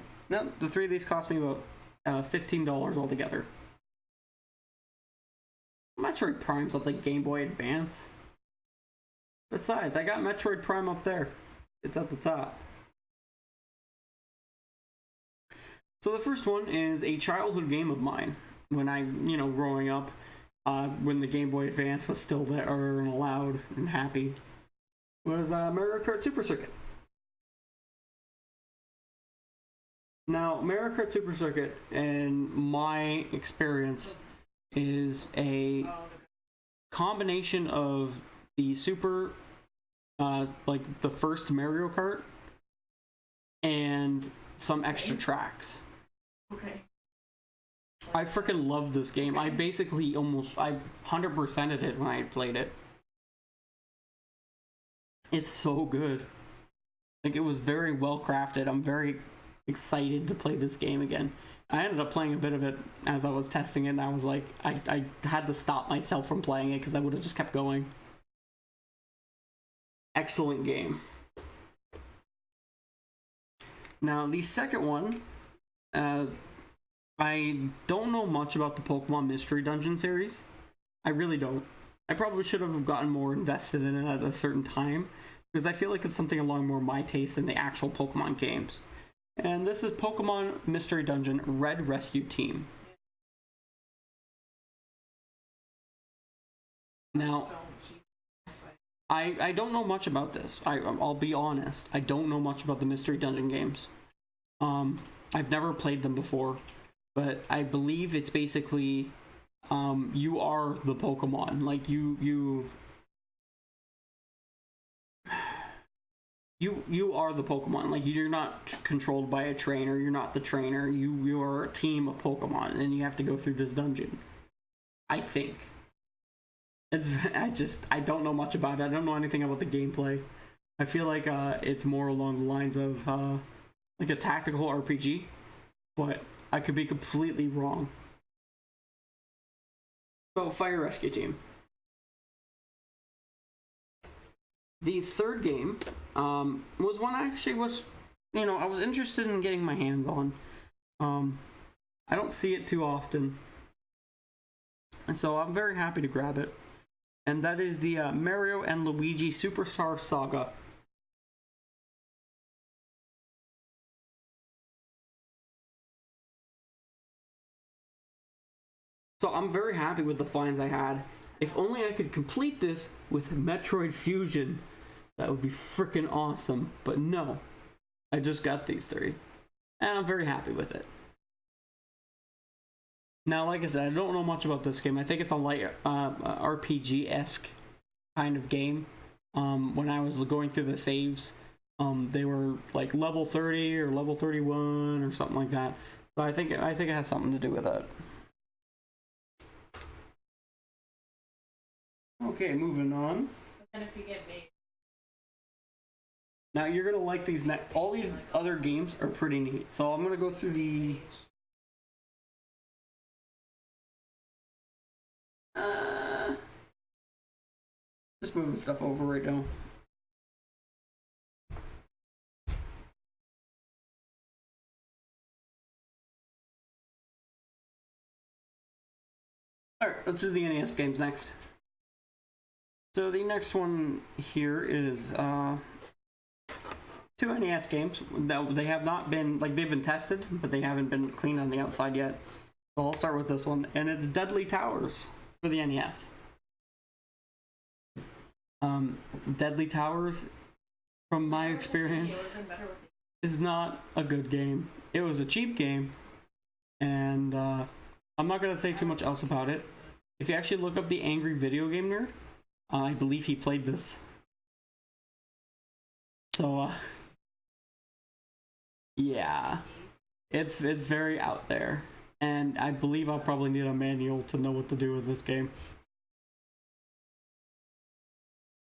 3 of these cost me about $15 altogether. Metroid Prime's on the Game Boy Advance. Besides, I got Metroid Prime up there. It's at the top. So the first one is a childhood game of mine. When I, growing up, when the Game Boy Advance was still there and allowed and happy, was Mario Kart Super Circuit. Now, Mario Kart Super Circuit, in my experience, is a combination of the Super, like the first Mario Kart, and some extra tracks. Okay. I freaking love this game. I basically I 100%ed it when I played it. It's so good. Like, it was very well crafted. I'm very excited to play this game again. I ended up playing a bit of it as I was testing it, and I was like, I had to stop myself from playing it because I would have just kept going. Excellent game. Now, the second one, I don't know much about the Pokemon Mystery Dungeon series. I really don't. I probably should have gotten more invested in it at a certain time, because I feel like it's something along more my taste than the actual Pokemon games. And this is Pokemon Mystery Dungeon Red Rescue Team. Now, I don't know much about this. I'll be honest. I don't know much about the Mystery Dungeon games. I've never played them before, but I believe it's basically you are the Pokemon. Like you are the Pokemon. Like, you're not controlled by a trainer. You're not the trainer. You are a team of Pokemon, and you have to go through this dungeon. I think. I don't know much about it. I don't know anything about the gameplay. I feel like it's more along the lines of like a tactical RPG, but I could be completely wrong. So, Fire Rescue Team. The third game was one I actually was, I was interested in getting my hands on. I don't see it too often, and so I'm very happy to grab it. And that is the Mario and Luigi Superstar Saga. So I'm very happy with the finds I had. If only I could complete this with Metroid Fusion, that would be freaking awesome. But no, I just got these three, and I'm very happy with it. Now, like I said, I don't know much about this game. I think it's a light RPG-esque kind of game. When I was going through the saves, they were like level 30 or level 31 or something like that. So I think it has something to do with that. Okay, moving on. And if you get me. Now you're gonna like these. All these other games are pretty neat. So I'm gonna go through the. Just moving stuff over right now. Alright, let's do the NES games next. So the next one here is two NES games that they have not been, like, they've been tested, but they haven't been cleaned on the outside yet. So I'll start with this one, and it's Deadly Towers for the NES. Deadly Towers, from my experience, is not a good game. It was a cheap game, and I'm not gonna say too much else about it. If you actually look up the Angry Video Game Nerd, I believe he played this. So, yeah, it's very out there, and I believe I'll probably need a manual to know what to do with this game.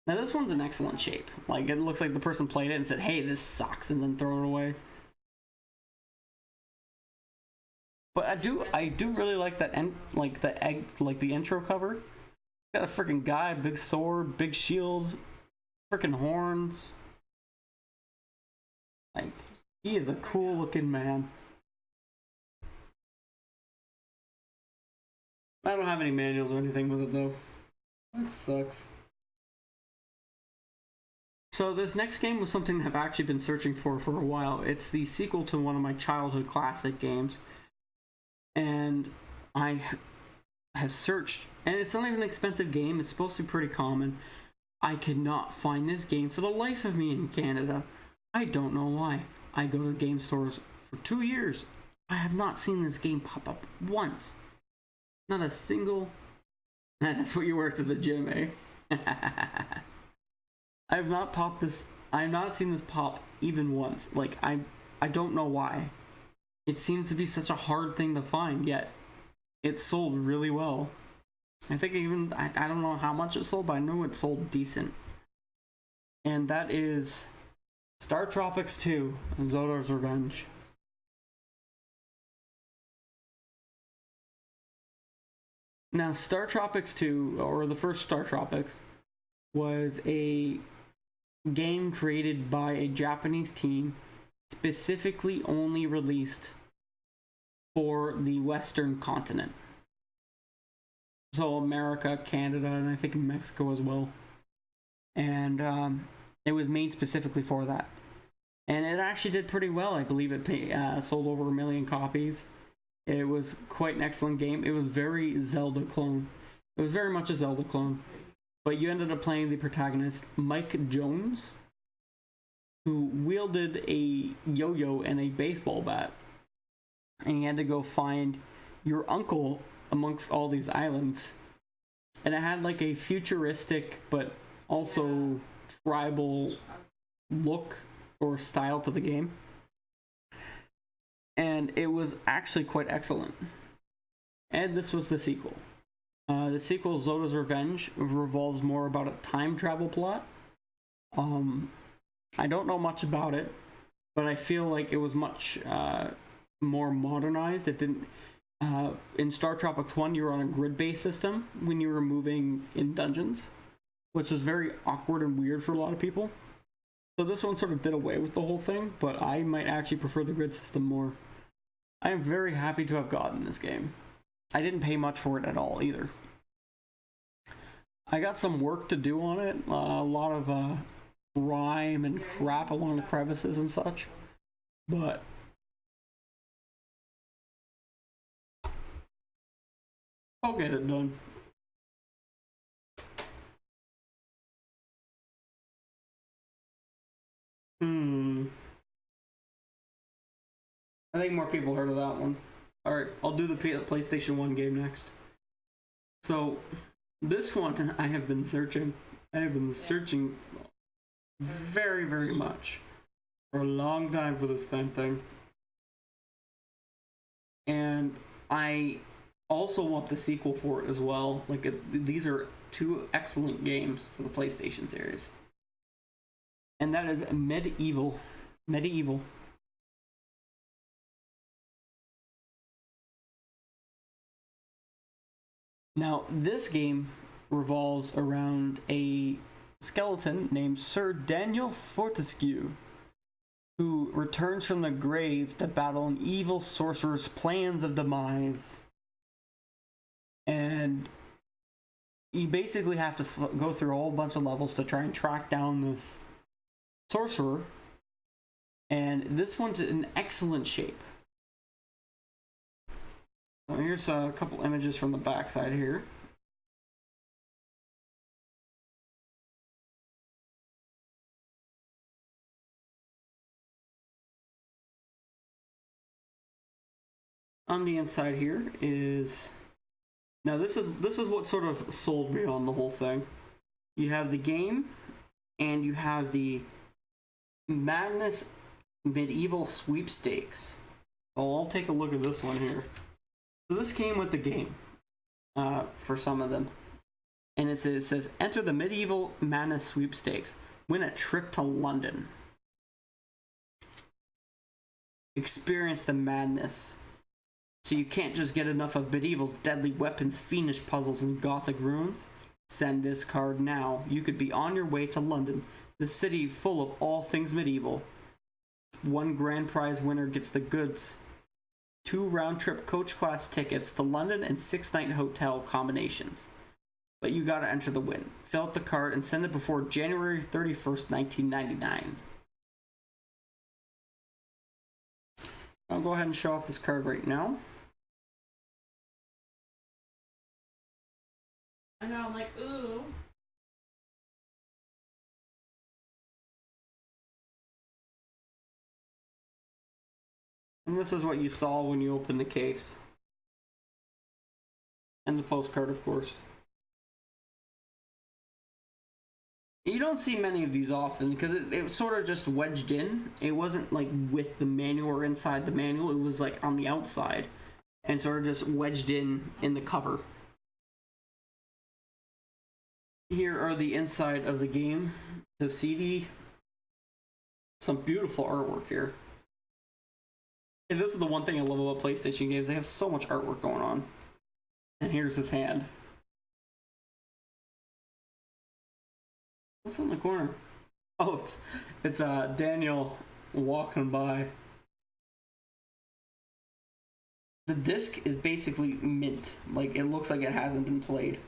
Now this one's in excellent shape. Like, it looks like the person played it and said, "Hey, this sucks," and then throw it away. But I do really like that the intro cover. Got a freaking guy, big sword, big shield, freaking horns. Like, he is a cool looking man. I don't have any manuals or anything with it though. That sucks. So this next game was something I've actually been searching for a while. It's the sequel to one of my childhood classic games. And I have searched, and it's not even an expensive game, it's supposed to be pretty common. I could not find this game for the life of me in Canada. I don't know why. I go to game stores for 2 years. I have not seen this game pop up once. Not a single... That's what you worked at the gym, eh? I have not seen this pop even once. Like, I don't know why. It seems to be such a hard thing to find, yet it sold really well. I think even, I don't know how much it sold, but I know it sold decent. And that is Star Tropics 2, Zoda's Revenge. Now, Star Tropics 2, or the first Star Tropics, was a game created by a Japanese team, specifically only released for the Western continent. So America, Canada, and I think Mexico as well. And it was made specifically for that. And it actually did pretty well. I believe it sold over 1 million copies. It was quite an excellent game. It was very Zelda clone. It was very much a Zelda clone. But you ended up playing the protagonist, Mike Jones, who wielded a yo-yo and a baseball bat. And you had to go find your uncle amongst all these islands. And it had like a futuristic but also tribal look or style to the game. And it was actually quite excellent. And this was the sequel. The sequel, Zoda's Revenge, revolves more about a time travel plot. I don't know much about it, but I feel like it was much more modernized. It didn't. In Star Tropics 1, you were on a grid-based system when you were moving in dungeons, which was very awkward and weird for a lot of people. So this one sort of did away with the whole thing, but I might actually prefer the grid system more. I am very happy to have gotten this game. I didn't pay much for it at all either. I got some work to do on it, a lot of grime and crap along the crevices and such, but I'll get it done. I think more people heard of that one. Alright, I'll do the PlayStation 1 game next. So, this one I have been searching. I have been searching very, very much for a long time for this damn thing. And I also want the sequel for it as well. Like, these are two excellent games for the PlayStation series. And that is Medievil. Now, this game revolves around a skeleton named Sir Daniel Fortescue, who returns from the grave to battle an evil sorcerer's plans of demise. And you basically have to go through a whole bunch of levels to try and track down this sorcerer. And this one's in excellent shape. So here's a couple images from the backside here. On the inside here is, now this is what sort of sold me on the whole thing. You have the game, and you have the Madness Medieval Sweepstakes. So I'll take a look at this one here. So this came with the game, for some of them. And it says, enter the Medieval Madness Sweepstakes. Win a trip to London. Experience the madness. So you can't just get enough of Medieval's deadly weapons, fiendish puzzles, and gothic ruins? Send this card now. You could be on your way to London, the city full of all things medieval. One grand prize winner gets the goods. 2 round-trip coach class tickets to London and 6-night hotel combinations. but you gotta enter the win. Fill out the card and send it before January 31st, 1999. I'll go ahead and show off this card right now. I know, I'm like, ooh. And this is what you saw when you opened the case. And the postcard, of course. You don't see many of these often because it was sort of just wedged in. It wasn't like with the manual or inside the manual. It was like on the outside and sort of just wedged in the cover. Here are the inside of the game, the CD. Some beautiful artwork here. And this is the one thing I love about PlayStation games. They have so much artwork going on. And here's his hand. What's in the corner? Oh, it's Daniel walking by. The disc is basically mint. Like, it looks like it hasn't been played.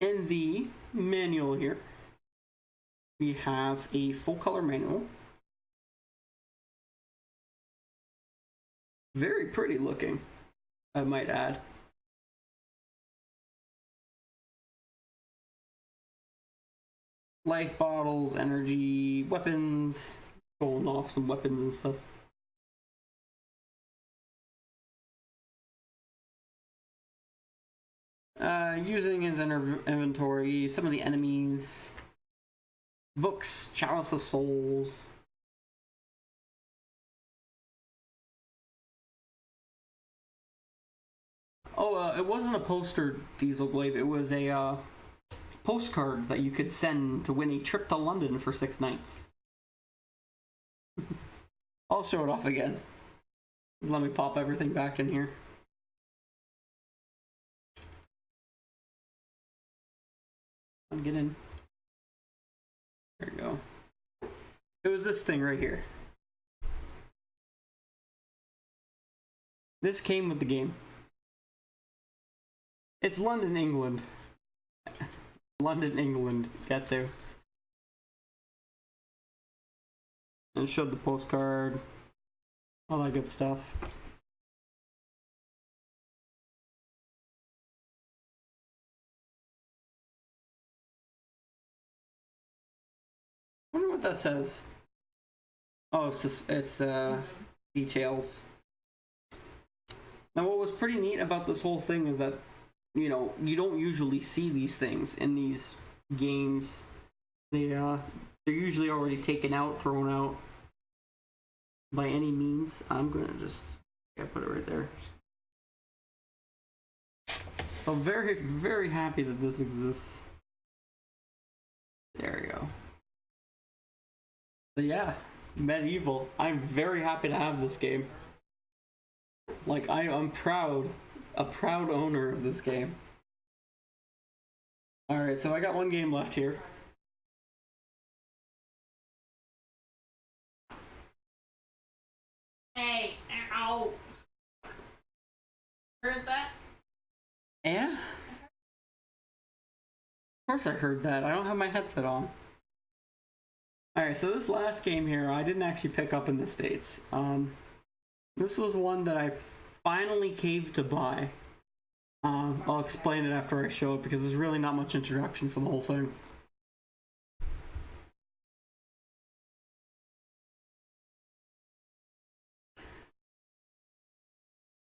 In the manual here, we have a full color manual. Very pretty looking, I might add. Life bottles, energy, weapons, going off some weapons and stuff. Using his inventory, some of the enemies, books, Chalice of Souls. Oh, it wasn't a poster, Diesel Glaive. It was a postcard that you could send to win a trip to London for 6 nights. I'll show it off again. Just let me pop everything back in here. Get in. There you go. It was this thing right here. This came with the game. It's London, England. London, England. Gatsu. And showed the postcard. All that good stuff. I wonder what that says. Oh, it's details. Now, what was pretty neat about this whole thing is that, you know, you don't usually see these things in these games. They're usually already taken out, thrown out. By any means, I'm gonna just put it right there. So I'm very, very happy that this exists. There we go. So yeah, Medievil. I'm very happy to have this game. Like, I'm proud, a proud owner of this game. Alright, so I got one game left here. Hey, ow. Heard that? Yeah? Of course I heard that. I don't have my headset on. Alright, so this last game here, I didn't actually pick up in the States. This was one that I finally caved to buy. I'll explain it after I show it because there's really not much introduction for the whole thing.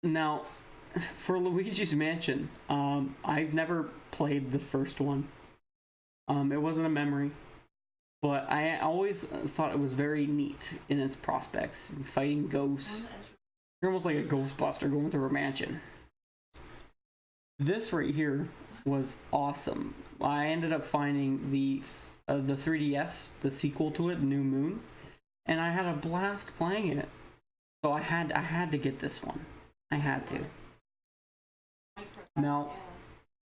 Now, for Luigi's Mansion, I've never played the first one. It wasn't a memory, but I always thought it was very neat in its prospects. Fighting ghosts. You're almost like a Ghostbuster going through a mansion. This right here was awesome. I ended up finding the 3DS, the sequel to it, New Moon, and I had a blast playing it. So I had to get this one. I had to. Now,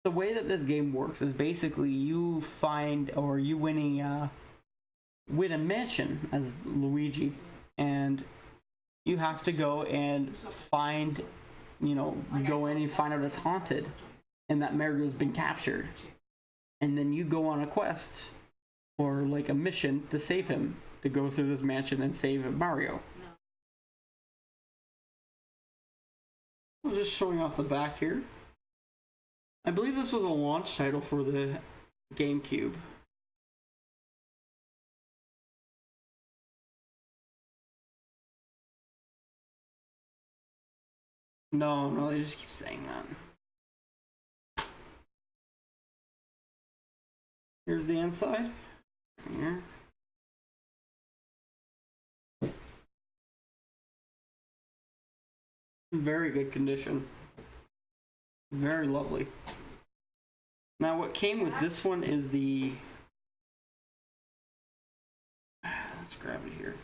the way that this game works is basically you find, or you win a mansion as Luigi, and you have to go and find go in and find out it's haunted and that Mario's been captured. And then you go on a quest or like a mission to save him, to go through this mansion and save Mario. I'm just showing off the back here. I believe this was a launch title for the GameCube. No, they just keep saying that. Here's the inside. Here. Very good condition. Very lovely. Now what came with this one is the... Let's grab it here.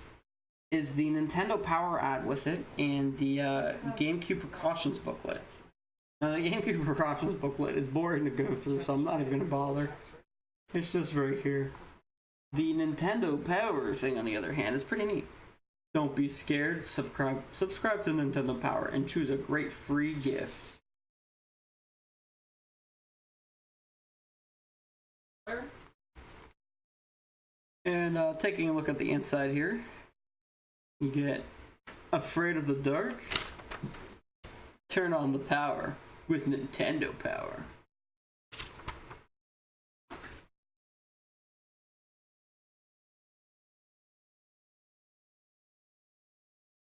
Is the Nintendo Power ad with it and the GameCube precautions booklet. Now the GameCube precautions booklet is boring to go through, so I'm not even going to bother. It's just right here. The Nintendo Power thing, on the other hand, is pretty neat. Don't be scared. Subscribe to Nintendo Power and choose a great free gift. And taking a look at the inside here, you get Afraid of the Dark. Turn on the power with Nintendo Power.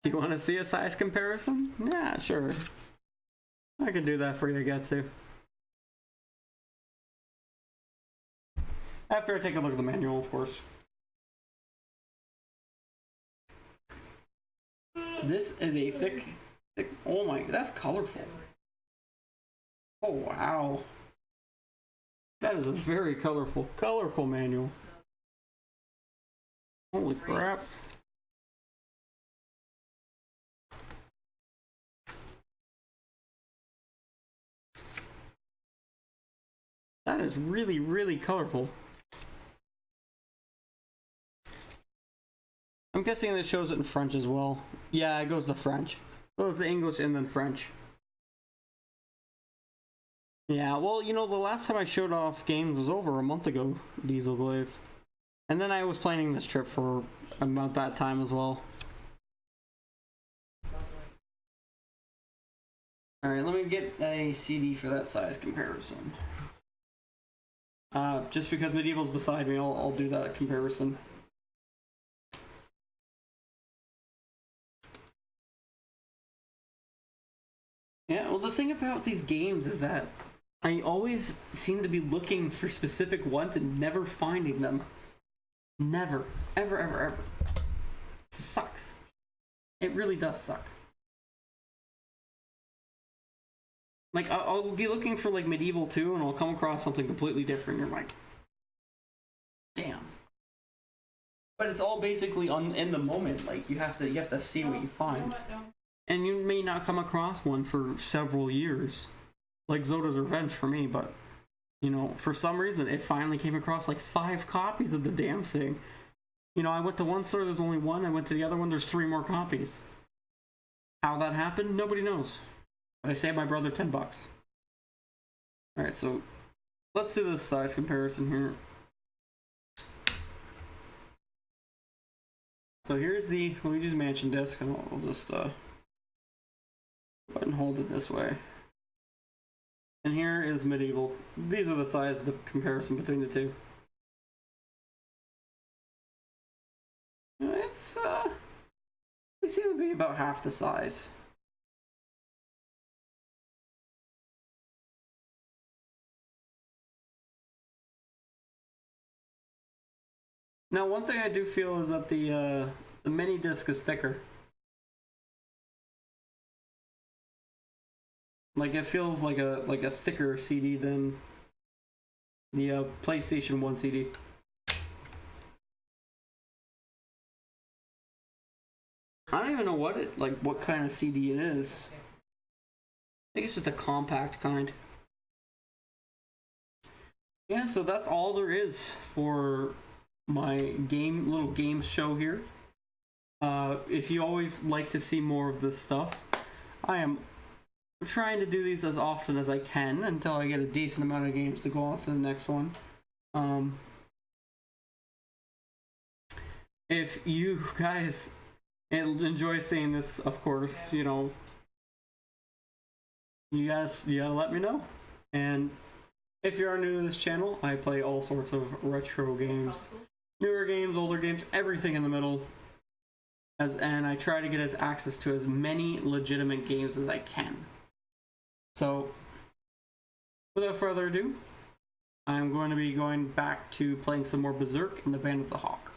Do you want to see a size comparison? Yeah, sure. I could do that for you, Getsu. After I take a look at the manual, of course. This is a thick, oh my, that's colorful. Oh wow. That is a very colorful manual. Holy crap. That is really, really colorful. I'm guessing that shows it in French as well. Yeah, it goes to French. It goes to English and then French. Yeah, well, the last time I showed off games was over a month ago, Diesel Glaive. And then I was planning this trip for about that time as well. Alright, let me get a CD for that size comparison. Just because Medieval's beside me, I'll do that comparison. Yeah, well, the thing about these games is that I always seem to be looking for specific ones and never finding them. Never. Ever, ever, ever. It sucks. It really does suck. Like, I'll be looking for, like, Medieval 2, and I'll come across something completely different, and you're like, damn. But it's all basically in the moment. Like, you have to see what you find. And you may not come across one for several years. Like Zoda's Revenge for me, but, for some reason, it finally came across, like, 5 copies of the damn thing. I went to one store, there's only one. I went to the other one, there's 3 more copies. How that happened, nobody knows. But I saved my brother $10. Alright, so let's do the size comparison here. So here's the Luigi's Mansion disc, and I'll just go ahead and hold it this way. And here is Medieval. These are the size, the comparison between the two. They seem to be about half the size. Now, one thing I do feel is that the mini disc is thicker. Like, it feels like a thicker CD than the PlayStation 1 CD. I don't even know what kind of CD it is. I think it's just a compact kind. Yeah, so that's all there is for my little game show here. If you always like to see more of this stuff, I am trying to do these as often as I can until I get a decent amount of games to go on to the next one. If you guys enjoy seeing this, of course, you know, you gotta let me know. And if you are new to this channel, I play all sorts of retro games, newer games, older games, everything in the middle. And I try to get access to as many legitimate games as I can. So, without further ado, I'm going to be going back to playing some more Berserk and the Band of the Hawk.